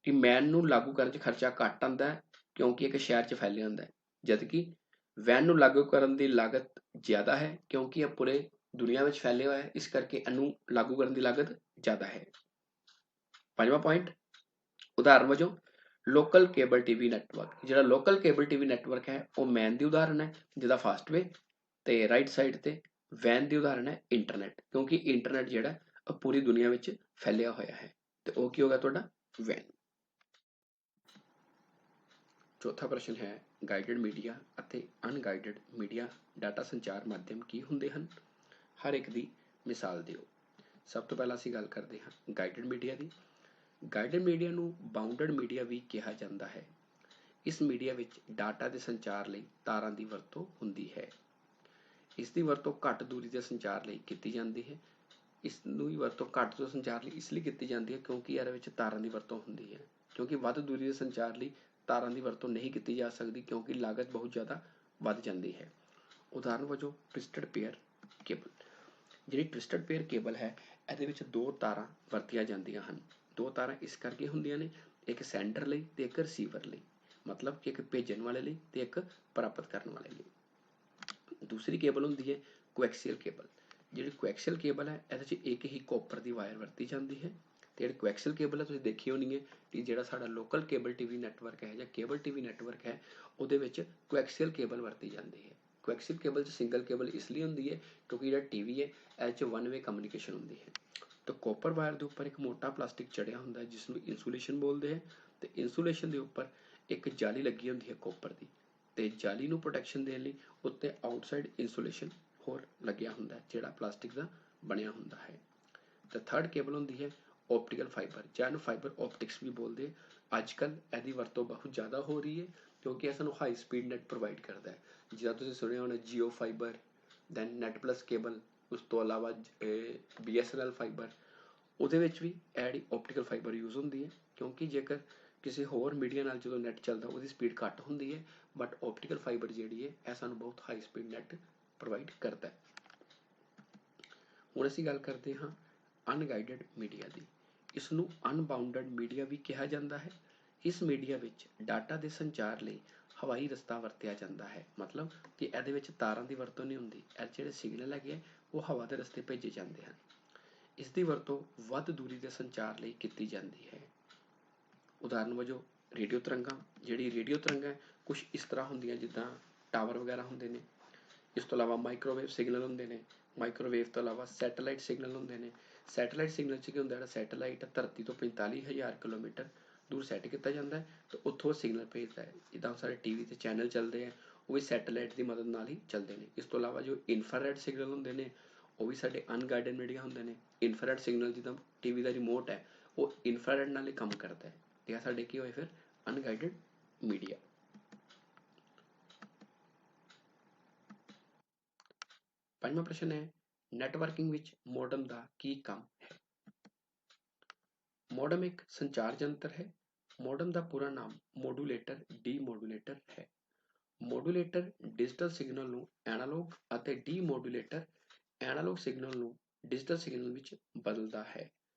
ਕਿ ਮੈਨ ਨੂੰ ਲਾਗੂ ਕਰਨ 'ਚ ਖਰਚਾ ਘੱਟ ਆਉਂਦਾ ਹੈ ਕਿਉਂਕਿ ਇੱਕ ਸ਼ਹਿਰ 'ਚ ਫੈਲਿਆ ਹੁੰਦਾ ਹੈ, ਜਦਕਿ ਵੈਨ ਨੂੰ ਲਾਗੂ ਕਰਨ ਦੀ ਲਾਗਤ ਜ਼ਿਆਦਾ ਹੈ ਕਿਉਂਕਿ ਇਹ ਪੂਰੇ ਦੁਨੀਆ ਵਿੱਚ ਫੈਲਿਆ ਹੋਇਆ ਹੈ, ਇਸ ਕਰਕੇ ਇਹਨੂੰ ਲਾਗੂ ਕਰਨ ਦੀ ਲਾਗਤ ਜ਼ਿਆਦਾ ਹੈ। ਪੰਜਵਾਂ ਪੁਆਇੰਟ, ਉਦਾਹਰਨ ਵਜੋਂ ਲੋਕਲ ਕੇਬਲ ਟੀਵੀ ਨੈਟਵਰਕ। ਜਿਹੜਾ ਲੋਕਲ ਕੇਬਲ ਟੀਵੀ ਨੈਟਵਰਕ ਹੈ ਉਹ ਮੈਨ ਦੀ ਉਦਾਹਰਨ ਹੈ ਜਿਹਦਾ ਫਾਸਟਵੇ, ਤੇ ਰਾਈਟ ਸਾਈਡ ਤੇ ਵੈਨ ਦੀ ਉਦਾਹਰਨ ਹੈ ਇੰਟਰਨੈਟ, ਕਿਉਂਕਿ ਇੰਟਰਨੈਟ ਜਿਹੜਾ ਉਹ ਪੂਰੀ ਦੁਨੀਆ ਵਿੱਚ ਫੈਲਿਆ ਹੋਇਆ ਹੈ, ਤੇ ਉਹ ਕੀ ਹੋਗਾ ਤੁਹਾਡਾ? ਵੈਨ। ਚੌਥਾ ਪ੍ਰਸ਼ਨ ਹੈ, ਗਾਈਡਡ ਮੀਡੀਆ ਅਤੇ ਅਨਗਾਈਡਡ ਮੀਡੀਆ ਡਾਟਾ ਸੰਚਾਰ ਮਾਧਿਅਮ ਕੀ ਹੁੰਦੇ ਹਨ? ਹਰ ਇੱਕ ਦੀ ਮਿਸਾਲ ਦਿਓ। ਸਭ ਤੋਂ ਪਹਿਲਾਂ ਅਸੀਂ ਗੱਲ ਕਰਦੇ ਹਾਂ ਗਾਈਡਡ ਮੀਡੀਆ ਦੀ। ਗਾਈਡਡ ਮੀਡੀਆ ਨੂੰ ਬਾਉਂਡਡ ਮੀਡੀਆ ਵੀ ਕਿਹਾ ਜਾਂਦਾ ਹੈ। ਇਸ ਮੀਡੀਆ ਵਿੱਚ ਡਾਟਾ ਦੇ ਸੰਚਾਰ ਲਈ ਤਾਰਾਂ ਦੀ ਵਰਤੋਂ ਹੁੰਦੀ ਹੈ। ਇਸ ਦੀ ਵਰਤੋਂ ਘੱਟ ਦੂਰੀ ਦੇ ਸੰਚਾਰ ਲਈ ਕੀਤੀ ਜਾਂਦੀ ਹੈ। ਇਸ ਨੂੰ ਵਰਤੋਂ ਘੱਟ ਤੋਂ ਸੰਚਾਰ ਲਈ ਇਸ ਲਈ ਕੀਤੀ ਜਾਂਦੀ ਹੈ ਕਿਉਂਕਿ ਇਹਦੇ ਵਿੱਚ ਤਾਰਾਂ ਦੀ ਵਰਤੋਂ ਹੁੰਦੀ ਹੈ, ਕਿਉਂਕਿ ਵੱਧ ਦੂਰੀ ਦੇ ਸੰਚਾਰ ਲਈ ਤਾਰਾਂ ਦੀ ਵਰਤੋਂ ਨਹੀਂ ਕੀਤੀ ਜਾ ਸਕਦੀ ਕਿਉਂਕਿ ਲਾਗਤ ਬਹੁਤ ਜ਼ਿਆਦਾ ਵੱਧ ਜਾਂਦੀ ਹੈ। ਉਦਾਹਰਨ ਵਜੋਂ ਟਵਿਸਟਡ ਪੇਅਰ ਕੇਬਲ। ਜਿਹੜੀ ਟਵਿਸਟਡ ਪੇਅਰ ਕੇਬਲ ਹੈ ਇਹਦੇ ਵਿੱਚ ਦੋ ਤਾਰਾਂ ਵਰਤੀਆਂ ਜਾਂਦੀਆਂ ਹਨ। ਦੋ ਤਾਰਾਂ ਇਸ ਕਰਕੇ ਹੁੰਦੀਆਂ ਨੇ, ਇੱਕ ਸੈਂਡਰ ਲਈ ਤੇ ਇੱਕ ਰਿਸੀਵਰ ਲਈ, ਮਤਲਬ ਕਿ ਇੱਕ ਭੇਜਣ ਵਾਲੇ ਲਈ ਤੇ ਇੱਕ ਪ੍ਰਾਪਤ ਕਰਨ ਵਾਲੇ ਲਈ। ਦੂਸਰੀ ਕੇਬਲ ਹੁੰਦੀ ਹੈ ਕੋਐਕਸੀਅਲ ਕੇਬਲ। ਜਿਹੜੀ ਕੋਐਕਸੀਅਲ ਕੇਬਲ ਹੈ ਇਹਦੇ 'ਚ ਇੱਕ ਹੀ ਕਾਪਰ ਦੀ ਵਾਇਰ ਵਰਤੀ ਜਾਂਦੀ ਹੈ। ਤੇ ਜਿਹੜੀ ਕੋਐਕਸੀਅਲ ਕੇਬਲ ਹੈ ਤੁਸੀਂ ਦੇਖੀ ਹੋਣੀ ਹੈ ਕਿ ਜਿਹੜਾ ਸਾਡਾ ਲੋਕਲ ਕੇਬਲ ਟੀਵੀ ਨੈਟਵਰਕ ਹੈ ਜਾਂ ਕੇਬਲ ਟੀਵੀ ਨੈਟਵਰਕ ਹੈ ਉਹਦੇ ਵਿੱਚ ਕੋਐਕਸੀਅਲ ਕੇਬਲ ਵਰਤੀ ਜਾਂਦੀ ਹੈ। ਕੋਐਕਸੀਅਲ ਕੇਬਲ 'ਚ ਸਿੰਗਲ ਕੇਬਲ ਇਸ ਲਈ ਹੁੰਦੀ ਹੈ ਕਿਉਂਕਿ ਜਿਹੜਾ ਟੀਵੀ ਹੈ ਇਹ 'ਚ ਵਨ ਵੇ ਕਮਿਊਨੀਕੇਸ਼ਨ ਹੁੰਦੀ ਹੈ। ਤਾਂ ਕਾਪਰ ਵਾਇਰ ਦੇ ਉੱਪਰ ਇੱਕ ਮੋਟਾ ਪਲਾਸਟਿਕ ਚੜਿਆ ਹੁੰਦਾ ਹੈ ਜਿਸ ਨੂੰ ਇਨਸੂਲੇਸ਼ਨ ਬੋਲਦੇ ਹੈ, ਤੇ ਇਨਸੂਲੇਸ਼ਨ ਦੇ ਉੱਪਰ ਇੱਕ ਜਾਲੀ ਲੱਗੀ ਹੁੰਦੀ ਹੈ ਕਾਪਰ ਦੀ, ਤੇ ਜਾਲੀ ਨੂੰ ਪ੍ਰੋਟੈਕਸ਼ਨ ਦੇਣ ਲਈ ਉੱਤੇ ਆਊਟਸਾਈਡ ਇਨਸੂਲੇਸ਼ਨ ਹੋਰ ਲੱਗਿਆ ਹੁੰਦਾ ਹੈ ਜਿਹੜਾ ਪਲਾਸਟਿਕ ਦਾ ਬਣਿਆ ਹੁੰਦਾ ਹੈ। ਤੇ ਥਰਡ ਕੇਬਲ ਹੁੰਦੀ ਹੈ ਆਪਟੀਕਲ ਫਾਈਬਰ, ਜਾਂ ਇਹਨੂੰ ਫਾਈਬਰ ਆਪਟਿਕਸ ਵੀ ਬੋਲਦੇ। ਅੱਜ ਕੱਲ੍ਹ ਇਹਦੀ ਵਰਤੋਂ ਬਹੁਤ ਜ਼ਿਆਦਾ ਹੋ ਰਹੀ ਹੈ ਕਿਉਂਕਿ ਇਹ ਸਾਨੂੰ ਹਾਈ ਸਪੀਡ ਨੈਟ ਪ੍ਰੋਵਾਈਡ ਕਰਦਾ ਹੈ। ਜਿੱਦਾਂ ਤੁਸੀਂ ਸੁਣਿਆ ਹੋਣਾ Jio fibre, then net plus cable, ਉਸ ਤੋਂ ਇਲਾਵਾ BSNL ਫਾਈਬਰ, ਉਹਦੇ ਵਿੱਚ ਵੀ ਇਹ ਜਿਹੜੀ ਆਪਟੀਕਲ ਫਾਈਬਰ ਯੂਜ਼ ਹੁੰਦੀ ਹੈ ਕਿਉਂਕਿ ਜੇਕਰ ਕਿਸੇ ਹੋਰ ਮੀਡੀਆ ਨਾਲ ਜਦੋਂ ਨੈਟ ਚੱਲਦਾ ਉਹਦੀ ਸਪੀਡ ਘੱਟ ਹੁੰਦੀ ਹੈ, ਬਟ ਆਪਟੀਕਲ ਫਾਈਬਰ ਜਿਹੜੀ ਹੈ ਇਹ ਸਾਨੂੰ ਬਹੁਤ ਹਾਈ ਸਪੀਡ ਨੈਟ ਪ੍ਰੋਵਾਈਡ ਕਰਦਾ ਹੈ। ਹੁਣ ਅਸੀਂ ਗੱਲ ਕਰਦੇ ਹਾਂ ਅਨਗਾਈਡਡ ਮੀਡੀਆ ਦੀ। ਇਸ ਨੂੰ ਅਨਬਾਊਂਡਡ ਮੀਡੀਆ ਵੀ ਕਿਹਾ ਜਾਂਦਾ ਹੈ। ਇਸ ਮੀਡੀਆ ਵਿੱਚ ਡਾਟਾ ਦੇ ਸੰਚਾਰ ਲਈ ਹਵਾਈ ਰਸਤਾ ਵਰਤਿਆ ਜਾਂਦਾ ਹੈ, ਮਤਲਬ ਕਿ ਇਹਦੇ ਵਿੱਚ ਤਾਰਾਂ ਦੀ ਵਰਤੋਂ ਨਹੀਂ ਹੁੰਦੀ, ਇਹ ਜਿਹੜੇ ਸਿਗਨਲ ਹੈਗੇ ਆ ਉਹ ਹਵਾ ਦੇ ਰਸਤੇ ਭੇਜੇ ਜਾਂਦੇ ਹਨ। ਇਸ ਦੀ ਵਰਤੋਂ ਵੱਧ ਦੂਰੀ ਦੇ ਸੰਚਾਰ ਲਈ ਕੀਤੀ ਜਾਂਦੀ ਹੈ। ਉਦਾਹਰਨ ਵਜੋਂ ਰੇਡੀਓ ਤਰੰਗਾਂ। ਜਿਹੜੀ ਰੇਡੀਓ ਤਰੰਗਾਂ ਕੁਛ ਇਸ ਤਰ੍ਹਾਂ ਹੁੰਦੀਆਂ ਜਿੱਦਾਂ ਟਾਵਰ ਵਗੈਰਾ ਹੁੰਦੇ ਨੇ। ਇਸ ਤੋਂ ਇਲਾਵਾ ਮਾਈਕ੍ਰੋਵੇਵ ਸਿਗਨਲ ਹੁੰਦੇ ਨੇ। ਮਾਈਕ੍ਰੋਵੇਵ ਤੋਂ ਇਲਾਵਾ ਸੈਟੇਲਾਈਟ ਸਿਗਨਲ ਹੁੰਦੇ ਨੇ। ਸੈਟੇਲਾਈਟ ਸਿਗਨਲ 'ਚ ਕੀ ਹੁੰਦਾ, ਜਿਹੜਾ ਸੈਟੇਲਾਈਟ ਧਰਤੀ ਤੋਂ 45,000 ਕਿਲੋਮੀਟਰ ਦੂਰ ਸੈੱਟ ਕੀਤਾ ਜਾਂਦਾ ਹੈ ਤੇ ਉੱਥੋਂ ਸਿਗਨਲ ਭੇਜਦਾ ਹੈ। ਜਿੱਦਾਂ ਸਾਡੇ ਟੀਵੀ 'ਤੇ ਚੈਨਲ ਚੱਲਦੇ ਆ ਉਹ ਵੀ ਸੈਟੇਲਾਈਟ ਦੀ ਮਦਦ ਨਾਲ ਹੀ ਚੱਲਦੇ ਨੇ। ਇਸ ਤੋਂ ਇਲਾਵਾ ਜੋ ਇਨਫਰਾਰੈਡ ਸਿਗਨਲ ਹੁੰਦੇ ਨੇ ਉਹ ਵੀ ਸਾਡੇ ਅਨਗਾਈਡਡ ਮੀਡੀਆ ਹੁੰਦੇ ਨੇ। ਇਨਫਰਾਰੈਡ ਸਿਗਨਲ ਜਿੱਦਾਂ ਟੀਵੀ ਦਾ ਰਿਮੋਟ ਹੈ ਉਹ ਇਨਫਰਾਰੈਡ ਨਾਲ ਹੀ ਕੰਮ ਕਰਦਾ ਹੈ, ਤੇ ਇਹ ਸਾਡੇ ਕੀ ਹੋਏ ਫਿਰ ਅਨਗਾਈਡਡ ਮੀਡੀਆ। ਪੰਜਵਾਂ ਪ੍ਰਸ਼ਨ ਹੈ ਨੈਟਵਰਕਿੰਗ ਵਿੱਚ ਮੋਡਮ ਦਾ ਕੀ ਕੰਮ ਹੈ? ਮੋਡਮ ਇੱਕ ਸੰਚਾਰ ਯੰਤਰ ਹੈ। ਮੋਡਮ ਦਾ ਪੂਰਾ ਨਾਮ ਮੋਡੂਲੇਟਰ ਡੀਮੋਡੂਲੇਟਰ ਹੈ। ਮੋਡੂਲੇਟਰ ਡਿਜੀਟਲ ਸਿਗਨਲ ਨੂੰ ਐਨਾਲੋਗ ਅਤੇ ਡੀਮੋਡੂਲੇਟਰ ਐਨਾਲੋਗ ਸਿਗਨਲ ਨੂੰ ਡਿਜੀਟਲ ਸਿਗਨਲ ਵਿੱਚ ਬਦਲਦਾ ਹੈ।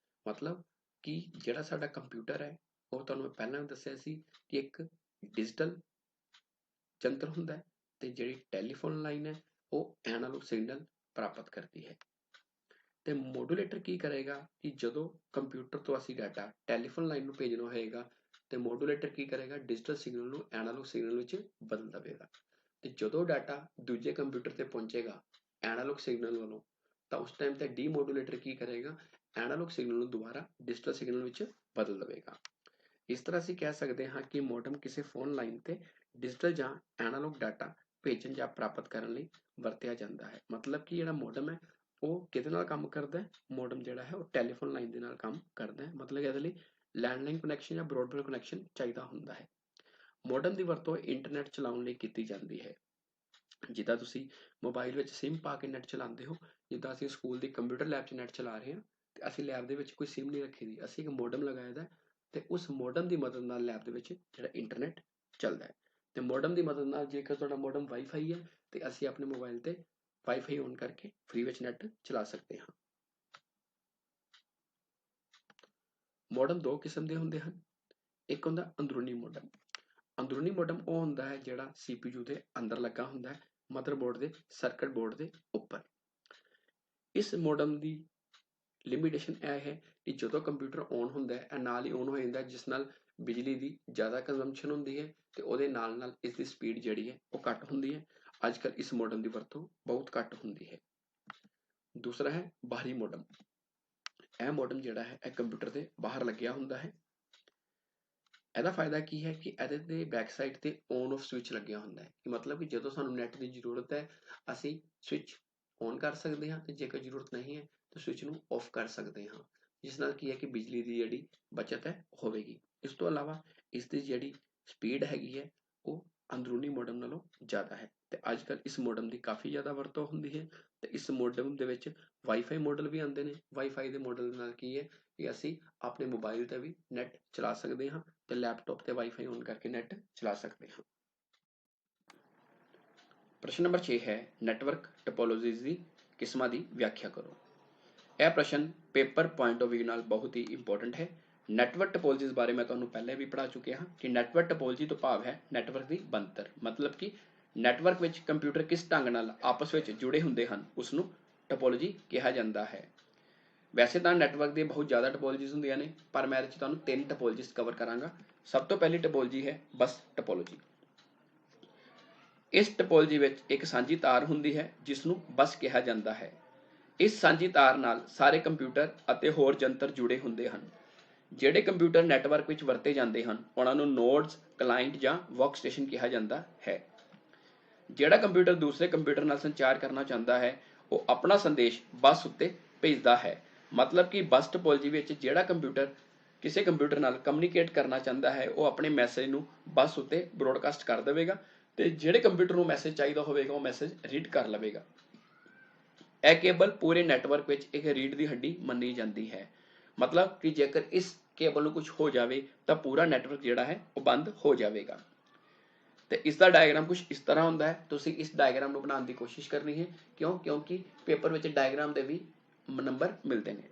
ਮਤਲਬ ਕਿ ਜਿਹੜਾ ਸਾਡਾ ਕੰਪਿਊਟਰ ਹੈ ਉਹ ਤੁਹਾਨੂੰ ਮੈਂ ਪਹਿਲਾਂ ਵੀ ਦੱਸਿਆ ਸੀ ਕਿ ਇੱਕ ਡਿਜੀਟਲ ਯੰਤਰ ਹੁੰਦਾ ਹੈ ਤੇ ਜਿਹੜੀ ਟੈਲੀਫੋਨ ਲਾਈਨ ਹੈ ਉਹ ਐਨਾਲੋਗ ਸਿਗਨਲ ਪ੍ਰਾਪਤ ਕਰਦੀ ਹੈ। ਤੇ ਮੋਡੂਲੇਟਰ ਕੀ ਕਰੇਗਾ ਕਿ ਜਦੋਂ ਕੰਪਿਊਟਰ ਤੋਂ ਅਸੀਂ ਡਾਟਾ ਟੈਲੀਫੋਨ ਲਾਈਨ ਨੂੰ ਭੇਜਣਾ ਹੋਏਗਾ ਤੇ ਮੋਡੂਲੇਟਰ ਕੀ ਕਰੇਗਾ, ਡਿਜੀਟਲ ਸਿਗਨਲ ਨੂੰ ਐਨਾਲੋਗ ਸਿਗਨਲ ਵਿੱਚ ਬਦਲ ਦੇਵੇਗਾ। ਤੇ ਜਦੋਂ ਡਾਟਾ ਦੂਜੇ ਕੰਪਿਊਟਰ ਤੇ ਪਹੁੰਚੇਗਾ ਐਨਾਲੋਗ ਸਿਗਨਲ ਵੱਲੋਂ ਤਾਂ ਉਸ ਟਾਈਮ ਤੇ ਡੀਮੋਡੂਲੇਟਰ ਕੀ ਕਰੇਗਾ, ਐਨਾਲੋਗ ਸਿਗਨਲ ਨੂੰ ਦੁਬਾਰਾ ਡਿਜੀਟਲ ਸਿਗਨਲ ਵਿੱਚ ਬਦਲ ਦੇਵੇਗਾ। ਇਸ ਤਰ੍ਹਾਂ ਅਸੀਂ ਕਹਿ ਸਕਦੇ ਹਾਂ ਕਿ ਮੋਡਮ ਕਿਸੇ ਫੋਨ ਲਾਈਨ ਤੇ ਡਿਜੀਟਲ ਜਾਂ ਐਨਾਲੋਗ ਡਾਟਾ ਭੇਜਣ ਜਾਂ ਪ੍ਰਾਪਤ ਕਰਨ ਲਈ ਵਰਤਿਆ ਜਾਂਦਾ ਹੈ। ਮਤਲਬ ਕਿ ਜਿਹੜਾ ਮੋਡਮ ਹੈ ਉਹ ਕਿਹਦੇ ਨਾਲ ਕੰਮ ਕਰਦਾ ਹੈ, ਮੋਡਮ ਜਿਹੜਾ ਹੈ ਉਹ ਟੈਲੀਫੋਨ ਲਾਈਨ ਦੇ ਨਾਲ ਕੰਮ ਕਰਦਾ ਹੈ। ਮਤਲਬ ਇਹਦੇ ਲਈ ਲੈਂਡਲਾਈਨ ਕਨੈਕਸ਼ਨ ਜਾਂ ਬ੍ਰੌਡਬੈਂਡ ਕਨੈਕਸ਼ਨ ਚਾਹੀਦਾ ਹੁੰਦਾ ਹੈ। ਮੋਡਮ ਦੀ ਵਰਤੋਂ ਇੰਟਰਨੈਟ ਚਲਾਉਣ ਲਈ ਕੀਤੀ ਜਾਂਦੀ ਹੈ। ਜਿੱਦਾਂ ਤੁਸੀਂ ਮੋਬਾਈਲ ਵਿੱਚ ਸਿਮ ਪਾ ਕੇ ਨੈਟ ਚਲਾਉਂਦੇ ਹੋ, ਜਿੱਦਾਂ ਅਸੀਂ ਸਕੂਲ ਦੀ ਕੰਪਿਊਟਰ ਲੈਬ 'ਚ ਨੈਟ ਚਲਾ ਰਹੇ ਹਾਂ ਤੇ ਅਸੀਂ ਲੈਬ ਦੇ ਵਿੱਚ ਕੋਈ ਸਿਮ ਨਹੀਂ ਰੱਖੀ ਦੀ, ਅਸੀਂ ਇੱਕ ਮੋਡਮ ਲਗਾਇਆ ਦਾ ਤੇ ਉਸ ਮੋਡਮ ਦੀ ਮਦਦ ਨਾਲ ਲੈਬ ਦੇ ਵਿੱਚ ਜਿਹੜਾ ਇੰਟਰਨੈਟ ਚੱਲਦਾ ਹੈ। ਤੇ ਮੋਡਮ ਦੀ ਮਦਦ ਨਾਲ ਜੇਕਰ ਤੁਹਾਡਾ ਮੋਡਮ ਵਾਈਫਾਈ ਹੈ ਤੇ ਅਸੀਂ ਆਪਣੇ ਮੋਬਾਈਲ ਤੇ ਵਾਈਫਾਈ ਔਨ ਕਰਕੇ ਫ੍ਰੀ ਵਿੱਚ ਨੈਟ ਚਲਾ ਸਕਦੇ ਹਾਂ। ਮੋਡਮ ਦੋ ਕਿਸਮ ਦੇ ਹੁੰਦੇ ਹਨ। ਇੱਕ ਹੁੰਦਾ ਅੰਦਰੂਨੀ ਮੋਡਮ। ਅੰਦਰੂਨੀ ਮੋਡਮ ਉਹ ਹੁੰਦਾ ਹੈ ਜਿਹੜਾ CPU ਦੇ ਅੰਦਰ ਲੱਗਾ ਹੁੰਦਾ ਹੈ, ਮਦਰਬੋਰਡ ਦੇ ਸਰਕਟ ਬੋਰਡ ਦੇ ਉੱਪਰ। ਇਸ ਮੋਡਮ ਦੀ ਲਿਮਿਟੇਸ਼ਨ ਇਹ ਹੈ ਕਿ ਜਦੋਂ ਕੰਪਿਊਟਰ ਔਨ ਹੁੰਦਾ ਹੈ ਇਹ ਨਾਲ ਹੀ ਔਨ ਹੋ ਜਾਂਦਾ, ਜਿਸ ਨਾਲ ਬਿਜਲੀ ਦੀ ਜ਼ਿਆਦਾ ਕੰਜ਼ੰਪਸ਼ਨ ਹੁੰਦੀ ਹੈ ਤੇ ਉਹਦੇ ਨਾਲ ਨਾਲ ਇਸ ਦੀ ਸਪੀਡ ਜਿਹੜੀ ਹੈ ਉਹ ਘੱਟ ਹੁੰਦੀ ਹੈ। ਅੱਜ ਕੱਲ੍ਹ ਇਸ ਮੋਡਮ ਦੀ ਵਰਤੋਂ ਬਹੁਤ ਘੱਟ ਹੁੰਦੀ ਹੈ। ਦੂਸਰਾ ਹੈ ਬਾਹਰੀ ਮੋਡਮ। ਇਹ ਮੋਡਮ ਜਿਹੜਾ ਹੈ ਇਹ ਕੰਪਿਊਟਰ ਦੇ ਬਾਹਰ ਲੱਗਿਆ ਹੁੰਦਾ ਹੈ। ਇਹਦਾ ਫਾਇਦਾ ਕੀ ਹੈ ਕਿ ਇਹਦੇ ਤੇ ਬੈਕ ਸਾਈਡ ਤੇ ਔਨ ਆਫ ਸਵਿਚ ਲੱਗਿਆ ਹੁੰਦਾ ਹੈ, ਕਿ ਮਤਲਬ ਕਿ ਜਦੋਂ ਸਾਨੂੰ ਨੈਟ ਦੀ ਜ਼ਰੂਰਤ ਹੈ ਅਸੀਂ ਸਵਿਚ ਔਨ ਕਰ ਸਕਦੇ ਹਾਂ ਤੇ ਜੇਕਰ ਜ਼ਰੂਰਤ ਨਹੀਂ ਹੈ ਤਾਂ ਸਵਿਚ ਨੂੰ ਆਫ ਕਰ ਸਕਦੇ ਹਾਂ, ਜਿਸ ਨਾਲ ਕੀ ਹੈ ਕਿ ਬਿਜਲੀ ਦੀ ਜਿਹੜੀ ਬਚਤ ਹੈ ਹੋਵੇਗੀ। ਇਸ ਤੋਂ ਇਲਾਵਾ ਇਸ ਦੀ ਜਿਹੜੀ ਸਪੀਡ ਹੈਗੀ ਹੈ ਉਹ ਅੰਦਰੂਨੀ ਮੋਡਮ ਨਾਲੋਂ ਜ਼ਿਆਦਾ ਹੈ ਤੇ ਅੱਜ ਕੱਲ੍ਹ ਇਸ ਮੋਡਮ ਦੀ ਕਾਫੀ ਜ਼ਿਆਦਾ ਵਰਤੋਂ ਹੁੰਦੀ ਹੈ। ਤੇ ਇਸ ਮੋਡਮ ਦੇ ਵਿੱਚ ਵਾਈਫਾਈ ਮਾਡਲ ਵੀ ਆਉਂਦੇ ਨੇ। ਵਾਈਫਾਈ ਦੇ ਮਾਡਲ ਨਾਲ ਕੀ ਹੈ ਕਿ ਅਸੀਂ ਆਪਣੇ ਮੋਬਾਈਲ ਤੇ ਵੀ ਨੈਟ ਚਲਾ ਸਕਦੇ ਹਾਂ ਤੇ ਲੈਪਟਾਪ ਤੇ ਵਾਈਫਾਈ ਔਨ ਕਰਕੇ ਨੈਟ ਚਲਾ ਸਕਦੇ ਹਾਂ। ਪ੍ਰਸ਼ਨ ਨੰਬਰ 6 ਹੈ ਨੈਟਵਰਕ ਟੋਪੋਲੋਜੀਜ਼ ਦੀ ਕਿਸਮਾਂ ਦੀ ਵਿਆਖਿਆ ਕਰੋ। ਇਹ ਪ੍ਰਸ਼ਨ ਪੇਪਰ ਪੁਆਇੰਟ ਆਫ ਵਿਊ ਨਾਲ ਬਹੁਤ ਹੀ ਇੰਪੋਰਟੈਂਟ ਹੈ। ਨੈਟਵਰਕ ਟੋਪੋਲੋਜੀਜ਼ ਬਾਰੇ ਮੈਂ ਤੁਹਾਨੂੰ ਪਹਿਲਾਂ ਵੀ ਪੜ੍ਹਾ ਚੁੱਕਿਆ ਹਾਂ ਕਿ ਨੈਟਵਰਕ ਟੋਪੋਲੋਜੀ ਤੋਂ ਭਾਵ ਹੈ ਨੈਟਵਰਕ ਦੀ ਬਣਤਰ। ਮਤਲਬ ਕਿ ਨੈਟਵਰਕ ਵਿੱਚ ਕੰਪਿਊਟਰ ਕਿਸ ਢੰਗ ਨਾਲ ਆਪਸ ਵਿੱਚ ਜੁੜੇ ਹੁੰਦੇ ਹਨ ਉਸ ਨੂੰ ਟੋਪੋਲੋਜੀ ਕਿਹਾ ਜਾਂਦਾ ਹੈ। ਵੈਸੇ ਤਾਂ ਨੈਟਵਰਕ ਦੀਆਂ ਬਹੁਤ ਜ਼ਿਆਦਾ ਟੋਪੋਲੋਜੀਜ਼ ਹੁੰਦੀਆਂ ਨੇ, ਪਰ ਮੈਂ ਇਹਦੇ 'ਚ ਤੁਹਾਨੂੰ 3 ਟੋਪੋਲੋਜੀਜ਼ ਕਵਰ ਕਰਾਂਗਾ। ਸਭ ਤੋਂ ਪਹਿਲੀ ਟੋਪੋਲੋਜੀ ਹੈ ਬੱਸ ਟੋਪੋਲੋਜੀ। ਇਸ ਟੋਪੋਲੋਜੀ ਵਿੱਚ ਇੱਕ ਸਾਂਝੀ ਤਾਰ ਹੁੰਦੀ ਹੈ ਜਿਸ ਨੂੰ ਬੱਸ ਕਿਹਾ ਜਾਂਦਾ ਹੈ। ਇਸ ਸਾਂਝੀ ਤਾਰ ਨਾਲ ਸਾਰੇ ਕੰਪਿਊਟਰ ਅਤੇ ਹੋਰ ਯੰਤਰ ਜੁੜੇ ਹੁੰਦੇ ਹਨ। ਜਿਹੜੇ ਕੰਪਿਊਟਰ ਨੈਟਵਰਕ ਵਿੱਚ ਵਰਤੇ ਜਾਂਦੇ ਹਨ ਉਹਨਾਂ ਨੂੰ ਨੋਡਸ, ਕਲਾਇੰਟ ਜਾਂ ਵਰਕਸਟੇਸ਼ਨ ਕਿਹਾ ਜਾਂਦਾ ਹੈ। ਜਿਹੜਾ ਕੰਪਿਊਟਰ ਦੂਸਰੇ ਕੰਪਿਊਟਰ ਨਾਲ ਸੰਚਾਰ ਕਰਨਾ ਚਾਹੁੰਦਾ ਹੈ ਉਹ ਆਪਣਾ ਸੰਦੇਸ਼ ਬੱਸ ਉੱਤੇ ਭੇਜਦਾ ਹੈ। ਮਤਲਬ ਕਿ ਬੱਸ ਟੋਪੋਲੋਜੀ ਵਿੱਚ ਜਿਹੜਾ ਕੰਪਿਊਟਰ ਕਿਸੇ ਕੰਪਿਊਟਰ ਨਾਲ ਕਮਿਊਨੀਕੇਟ ਕਰਨਾ ਚਾਹੁੰਦਾ ਹੈ ਉਹ ਆਪਣੇ ਮੈਸੇਜ ਨੂੰ ਬੱਸ ਉੱਤੇ ਬ੍ਰੋਡਕਾਸਟ ਕਰ ਦੇਵੇਗਾ ਤੇ ਜਿਹੜੇ ਕੰਪਿਊਟਰ ਨੂੰ ਮੈਸੇਜ ਚਾਹੀਦਾ ਹੋਵੇਗਾ ਉਹ ਮੈਸੇਜ ਰੀਡ ਕਰ ਲਵੇਗਾ। ਇਹ ਕੇਬਲ ਪੂਰੇ ਨੈਟਵਰਕ ਵਿੱਚ ਇੱਕ ਰੀੜ ਦੀ ਹੱਡੀ ਮੰਨੀ ਜਾਂਦੀ ਹੈ। ਮਤਲਬ ਕਿ ਜੇਕਰ ਇਸ ਕੇਬਲ ਨੂੰ ਕੁਝ ਹੋ ਜਾਵੇ ਤਾਂ ਪੂਰਾ ਨੈਟਵਰਕ ਜਿਹੜਾ ਹੈ ਉਹ ਬੰਦ ਹੋ ਜਾਵੇਗਾ। ਤੇ ਇਸ ਦਾ ਡਾਇਗਰਾਮ ਕੁਝ ਇਸ ਤਰ੍ਹਾਂ ਹੁੰਦਾ ਹੈ। ਤੁਸੀਂ ਇਸ ਡਾਇਗਰਾਮ ਨੂੰ ਬਣਾਉਣ ਦੀ ਕੋਸ਼ਿਸ਼ ਕਰਨੀ ਹੈ। ਕਿਉਂਕਿ ਪੇਪਰ ਵਿੱਚ ਡਾਇਗਰਾਮ ਦੇ ਵੀ ਨੰਬਰ ਮਿਲਦੇ ਨੇ।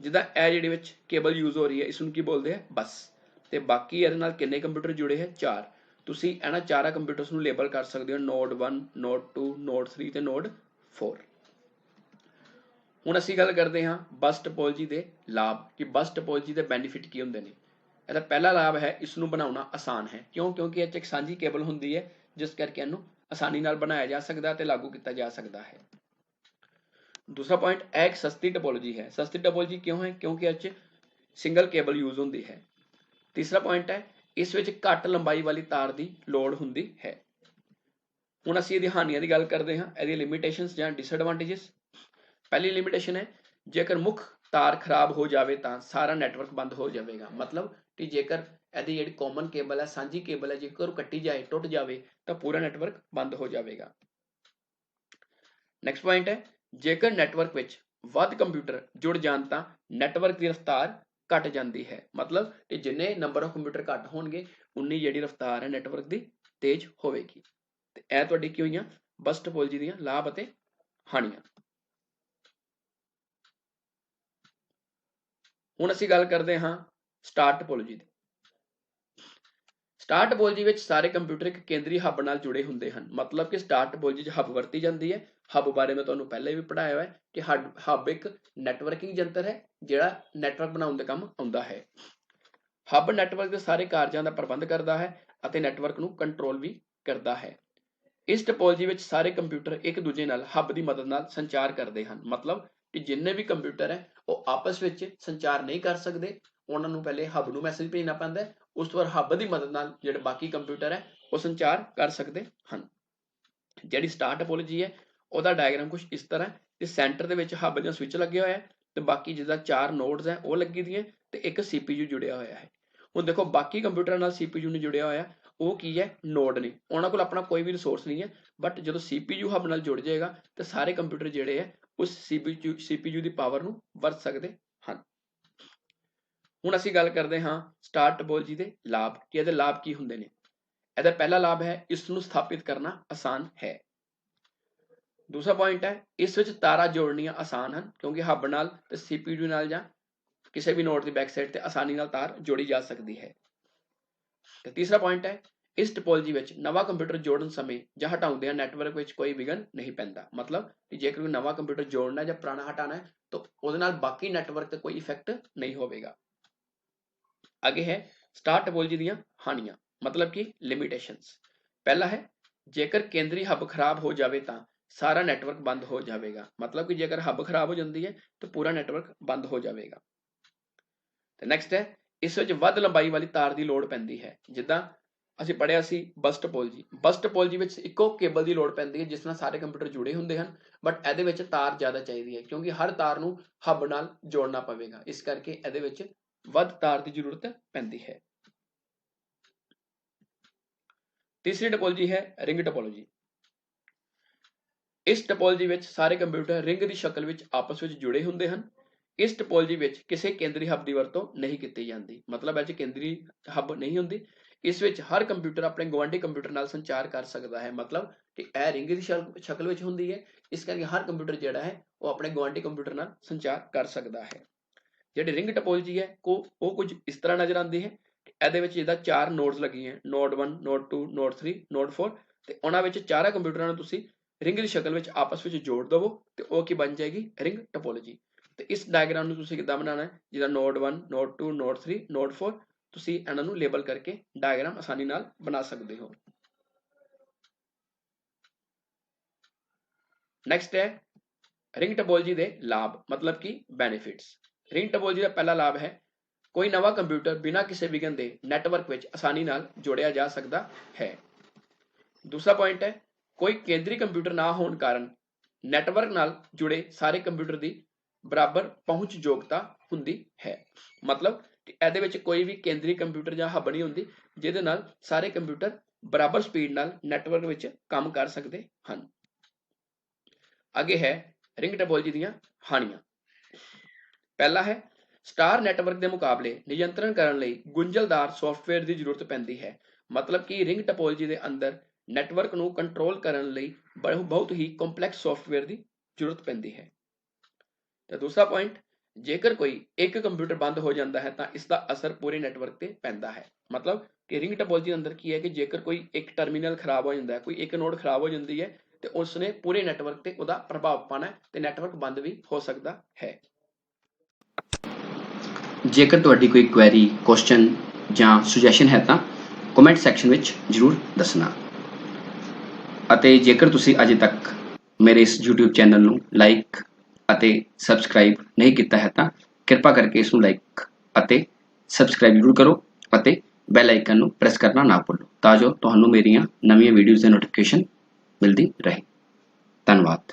ਜਿੱਦਾਂ ਇਹ ਜਿਹੜੀ ਵਿੱਚ ਕੇਬਲ ਯੂਜ਼ ਹੋ ਰਹੀ ਹੈ ਇਸ ਨੂੰ ਕੀ ਬੋਲਦੇ ਆ, ਬੱਸ। ਤੇ ਬਾਕੀ ਇਹਦੇ ਨਾਲ ਕਿੰਨੇ ਕੰਪਿਊਟਰ ਜੁੜੇ ਹੈ, 4। ਤੁਸੀਂ ਇਹਨਾਂ ਚਾਰਾਂ ਕੰਪਿਊਟਰਸ ਨੂੰ ਲੇਬਲ ਕਰ ਸਕਦੇ ਹੋ ਨੋਡ 1, ਨੋਡ 2, ਨੋਡ 3 ਤੇ ਨੋਡ 4। ਹੁਣ ਅਸੀਂ ਗੱਲ ਕਰਦੇ ਹਾਂ ਬੱਸ ਟੋਪੋਲੋਜੀ ਦੇ ਲਾਭ ਕਿ ਬੱਸ ਟੋਪੋਲੋਜੀ ਦੇ ਬੈਨੀਫਿਟ ਕੀ ਹੁੰਦੇ ਨੇ। ਇਹਦਾ ਪਹਿਲਾ ਲਾਭ ਹੈ ਇਸ ਨੂੰ ਬਣਾਉਣਾ ਆਸਾਨ ਹੈ। ਕਿਉਂਕਿ ਇਹ 'ਚ ਇੱਕ ਸਾਂਝੀ ਕੇਬਲ ਹੁੰਦੀ ਹੈ ਜਿਸ ਕਰਕੇ ਇਹਨੂੰ ਆਸਾਨੀ ਨਾਲ ਬਣਾਇਆ ਜਾ ਸਕਦਾ ਤੇ ਲਾਗੂ ਕੀਤਾ ਜਾ ਸਕਦਾ ਹੈ। ਦੂਸਰਾ ਪੁਆਇੰਟ, ਇਹ ਇੱਕ ਸਸਤੀ ਟੋਪੋਲੋਜੀ ਹੈ। ਸਸਤੀ ਟੋਪੋਲੋਜੀ ਕਿਉਂ ਹੈ? ਕਿਉਂਕਿ ਇਹ 'ਚ ਸਿੰਗਲ ਕੇਬਲ ਯੂਜ਼ ਹੁੰਦੀ ਹੈ। ਤੀਸਰਾ ਪੁਆਇੰਟ ਹੈ ਇਸ ਵਿੱਚ ਘੱਟ ਲੰਬਾਈ ਵਾਲੀ ਤਾਰ ਦੀ ਲੋੜ ਹੁੰਦੀ ਹੈ। ਹੁਣ ਅਸੀਂ ਇਹਦੀ ਹਾਨੀਆਂ ਦੀ ਗੱਲ ਕਰਦੇ ਹਾਂ, ਇਹਦੀ ਲਿਮਿਟੇਸ਼ਨਸ ਜਾਂ ਡਿਸਐਡਵਾਂਟੇਜਸ। ਪਹਿਲੀ ਲਿਮਿਟੇਸ਼ਨ ਹੈ ਜੇਕਰ ਮੁੱਖ ਤਾਰ ਖਰਾਬ ਹੋ ਜਾਵੇ ਤਾਂ ਸਾਰਾ ਨੈਟਵਰਕ ਬੰਦ ਹੋ ਜਾਵੇਗਾ। ਮਤਲਬ ਕਿ ਜੇਕਰ ਇਹਦੀ ਜਿਹੜੀ ਕਾਮਨ ਕੇਬਲ ਹੈ, ਸਾਂਝੀ ਕੇਬਲ ਹੈ, ਜੇਕਰ ਉਹ ਕੱਟੀ ਜਾਏ, ਟੁੱਟ ਜਾਵੇ ਤਾਂ ਪੂਰਾ ਨੈਟਵਰਕ ਬੰਦ ਹੋ ਜਾਵੇਗਾ। ਨੈਕਸਟ ਪੁਆਇੰਟ ਹੈ ਜੇਕਰ ਨੈਟਵਰਕ ਵਿੱਚ ਵੱਧ ਕੰਪਿਊਟਰ ਜੁੜ ਜਾਣ ਤਾਂ ਨੈਟਵਰਕ ਦੀ ਰਫ਼ਤਾਰ घट जाती है। मतलब कि जिन्ने नंबर ऑफ कंप्यूटर घट होणगे उन्नी जिहड़ी रफ्तार है नैटवर्क की तेज होवेगी। ते यह तुहाडी की होईयां बस्ट टोपोलॉजी दीयां लाभ अते हानियां। हुण असीं गल करदे हां स्टार टोपोलॉजी दी। स्टार टोपोलॉजी विच सारे कंप्यूटर एक केंद्री हब नाल जुड़े हुंदे हन। मतलब कि स्टार टोपोलॉजी च हब वरती जाती है। हब बारे मैं तुहानूं पहले भी पढ़ाया हुआ है कि हब एक नैटवर्किंग यंत्र है जिहड़ा नैटवर्क बनाउण दे काम आउंदा है। हब नैटवर्क के सारे कार्यां दा प्रबंध करता है अते नैटवर्क नूं कंट्रोल भी करता है। इस टोपोलॉजी विच सारे कंप्यूटर एक दूजे नाल हब की मदद नाल संचार करते हैं। मतलब कि जिन्ने भी कंप्यूटर है वो आपस विच संचार नहीं कर सकते, उन्हां नूं पहले हब नूं मैसेज भेजना पैंदा है, उस तो बाद हब की मदद नाल जिहड़े बाकी कंप्यूटर है वो संचार कर सकते हैं। जिहड़ी स्टार टोपोलॉजी है उसका डायग्राम कुछ इस तरह है कि सेंटर दे विच हब जां स्विच लगे हुए है ते बाकी जिद्दां 4 नोड्स है वो लगी दी है ते एक CPU जुड़िया होया है। हुण देखो बाकी कंप्यूटर नाल CPU नहीं जुड़िया होया वो की है नोड ने, उन्हां कोल अपना कोई भी रिसोर्स नहीं है, बट जो CPU हब नाल जुड़ जाएगा तो सारे कंप्यूटर जिहड़े है उस CPU की पावर नूं वरत सकते हैं। हुण असीं गल करदे हां स्टार टोपोलॉजी के लाभ कि इहदे लाभ की हुंदे ने। इहदा पहला लाभ है इसनूं स्थापित करना आसान है। दूसरा पॉइंट है इस विच तारा जोड़नियां आसान हैं क्योंकि हब नाल ते CPU नाल जां किसी भी नोड की बैक साइड ते आसानी नाल तार जोड़ी जा सकती है। ते तीसरा पॉइंट है इस टोपोलॉजी विच नवा कंप्यूटर जोड़न समय जां हटाउंदिआं नैटवर्क विच कोई विघन नहीं पैंदा। मतलब कि जेकर कोई नवा कंप्यूटर जोड़ना है जां पुराना हटाना है तो उहदे नाल बाकी नैटवर्क ते कोई इफेक्ट नहीं होवेगा। आगे है स्टार टोपोलॉजी दीयां हानियां मतलब कि लिमिटेशंस। पहला है जेकर केंद्री हब खराब हो जाए तो सारा नैटवर्क बंद हो जाएगा। मतलब कि जेकर हब खराब हो जाती है तो पूरा नैटवर्क बंद हो जाएगा। तो नैक्सट है इस विच वध लंबाई वाली तार की लोड़ पैंदी है। जिद्दां असीं पढ़िया सी बस टोपोलॉजी विच इक्को केबल की लोड़ पैंदी है जिस नाल सारे कंप्यूटर जुड़े हुंदे हन, बट इहदे विच तार ज़्यादा चाहिदी है क्योंकि हर तार नूं हब नाल जोड़ना पवेगा, इस करके इहदे विच वध तार की जरूरत पैंदी है। तीसरी टोपोलॉजी है रिंग टोपोलॉजी। इस टोपोलॉजी विच सारे कंप्यूटर रिंग की शक्ल विच आपस विच जुड़े हुंदे हन। इस टोपोलॉजी विच किसी केंद्री हब की वरतों नहीं की जाती। मतलब इह केंद्री हब नहीं हुंदी। इस विच हर कंप्यूटर अपने गुआंढी कंप्यूटर नाल संचार कर सकता है। मतलब कि यह रिंग की शक्ल विच हुंदी है, इस करके हर कंप्यूटर जिहड़ा है वो अपने गुआंढी कंप्यूटर नाल संचार कर सकता है। जिहड़ी रिंग टोपोलॉजी है वो कुछ इस तरह नज़र आती है कि इहदे विच जिद्दां 4 नोड्स लगी हैं, नोड 1 नोड 2 नोड 3 नोड 4 ते उहनां विच चारां कंप्यूटरां नूं तुसीं रिंग की शक्ल विच आपस विच जोड़ दवो तो वह की बन जाएगी रिंग टोपोलॉजी। तो इस डायग्राम नूं तुसीं किद्दां बनाना है जिद्दां नोड 1 नोड 2 नोड 3 नोड 4 तुसीं इन्हां नूं लेबल करके डायग्राम आसानी नाल बना सकते हो। नैक्सट है रिंग टोपोलॉजी के लाभ मतलब कि बेनिफिट्स। रिंग टोपोलॉजी का पहला लाभ है कोई नवा कंप्यूटर बिना किसी विघन के नैटवर्क विच आसानी नाल जोड़िया जा सकता है। दूसरा पॉइंट है कोई केंद्री कंप्यूटर ना होने कारण नैटवर्क नाल जुड़े सारे कंप्यूटर की बराबर पहुंच योग्यता हुंदी है। मतलब कि इहदे विच कोई भी केंद्री कंप्यूटर जां हब नहीं हुंदी जिहदे नाल सारे कंप्यूटर बराबर स्पीड नाल नैटवर्क विच काम कर सकते हैं। आगे है रिंग टोपोलॉजी दीयां हानियां। पहला है स्टार नैटवर्क के मुकाबले नियंत्रण करने लई गुंझलदार सॉफ्टवेयर की जरूरत पैंदी है। मतलब कि रिंग टोपोलॉजी के अंदर नैटवर्क नूं कंट्रोल करने लई बहुत ही कॉम्पलैक्स सॉफ्टवेयर की जरूरत पैंदी है। तो दूसरा पॉइंट जेकर कोई एक कंप्यूटर बंद हो जाता है तो इसका असर पूरे नैटवर्क पर पैंदा है। मतलब कि रिंग टोपोलॉजी अंदर की है कि जेकर कोई एक टर्मिनल खराब हो जाता है, कोई एक नोड खराब हो जाती है तो उसने पूरे नैटवर्क पर उसका प्रभाव पाना है तो नैटवर्क बंद भी हो सकता है। जेकर तुहाडी कोई क्वेरी क्वेश्चन ਜਾਂ ਸੁਜੈਸ਼ਨ ਹੈ ਤਾਂ ਕਮੈਂਟ ਸੈਕਸ਼ਨ ਵਿੱਚ ਜ਼ਰੂਰ ਦੱਸਣਾ ਅਤੇ ਜੇਕਰ ਤੁਸੀਂ ਅਜੇ ਤੱਕ ਮੇਰੇ ਇਸ YouTube ਚੈਨਲ ਨੂੰ ਲਾਈਕ ਅਤੇ ਸਬਸਕ੍ਰਾਈਬ ਨਹੀਂ ਕੀਤਾ ਹੈ ਤਾਂ ਕਿਰਪਾ ਕਰਕੇ ਇਸ ਨੂੰ ਲਾਈਕ ਅਤੇ ਸਬਸਕ੍ਰਾਈਬ ਜ਼ਰੂਰ ਕਰੋ ਅਤੇ ਬੈਲ ਆਈਕਨ ਨੂੰ ਪ੍ਰੈਸ ਕਰਨਾ ਨਾ ਭੁੱਲੋ ਤਾਂ ਜੋ ਤੁਹਾਨੂੰ ਮੇਰੀਆਂ ਨਵੀਆਂ ਵੀਡੀਓਜ਼ ਦੀ ਨੋਟੀਫਿਕੇਸ਼ਨ ਮਿਲਦੀ ਰਹੇ। ਧੰਨਵਾਦ।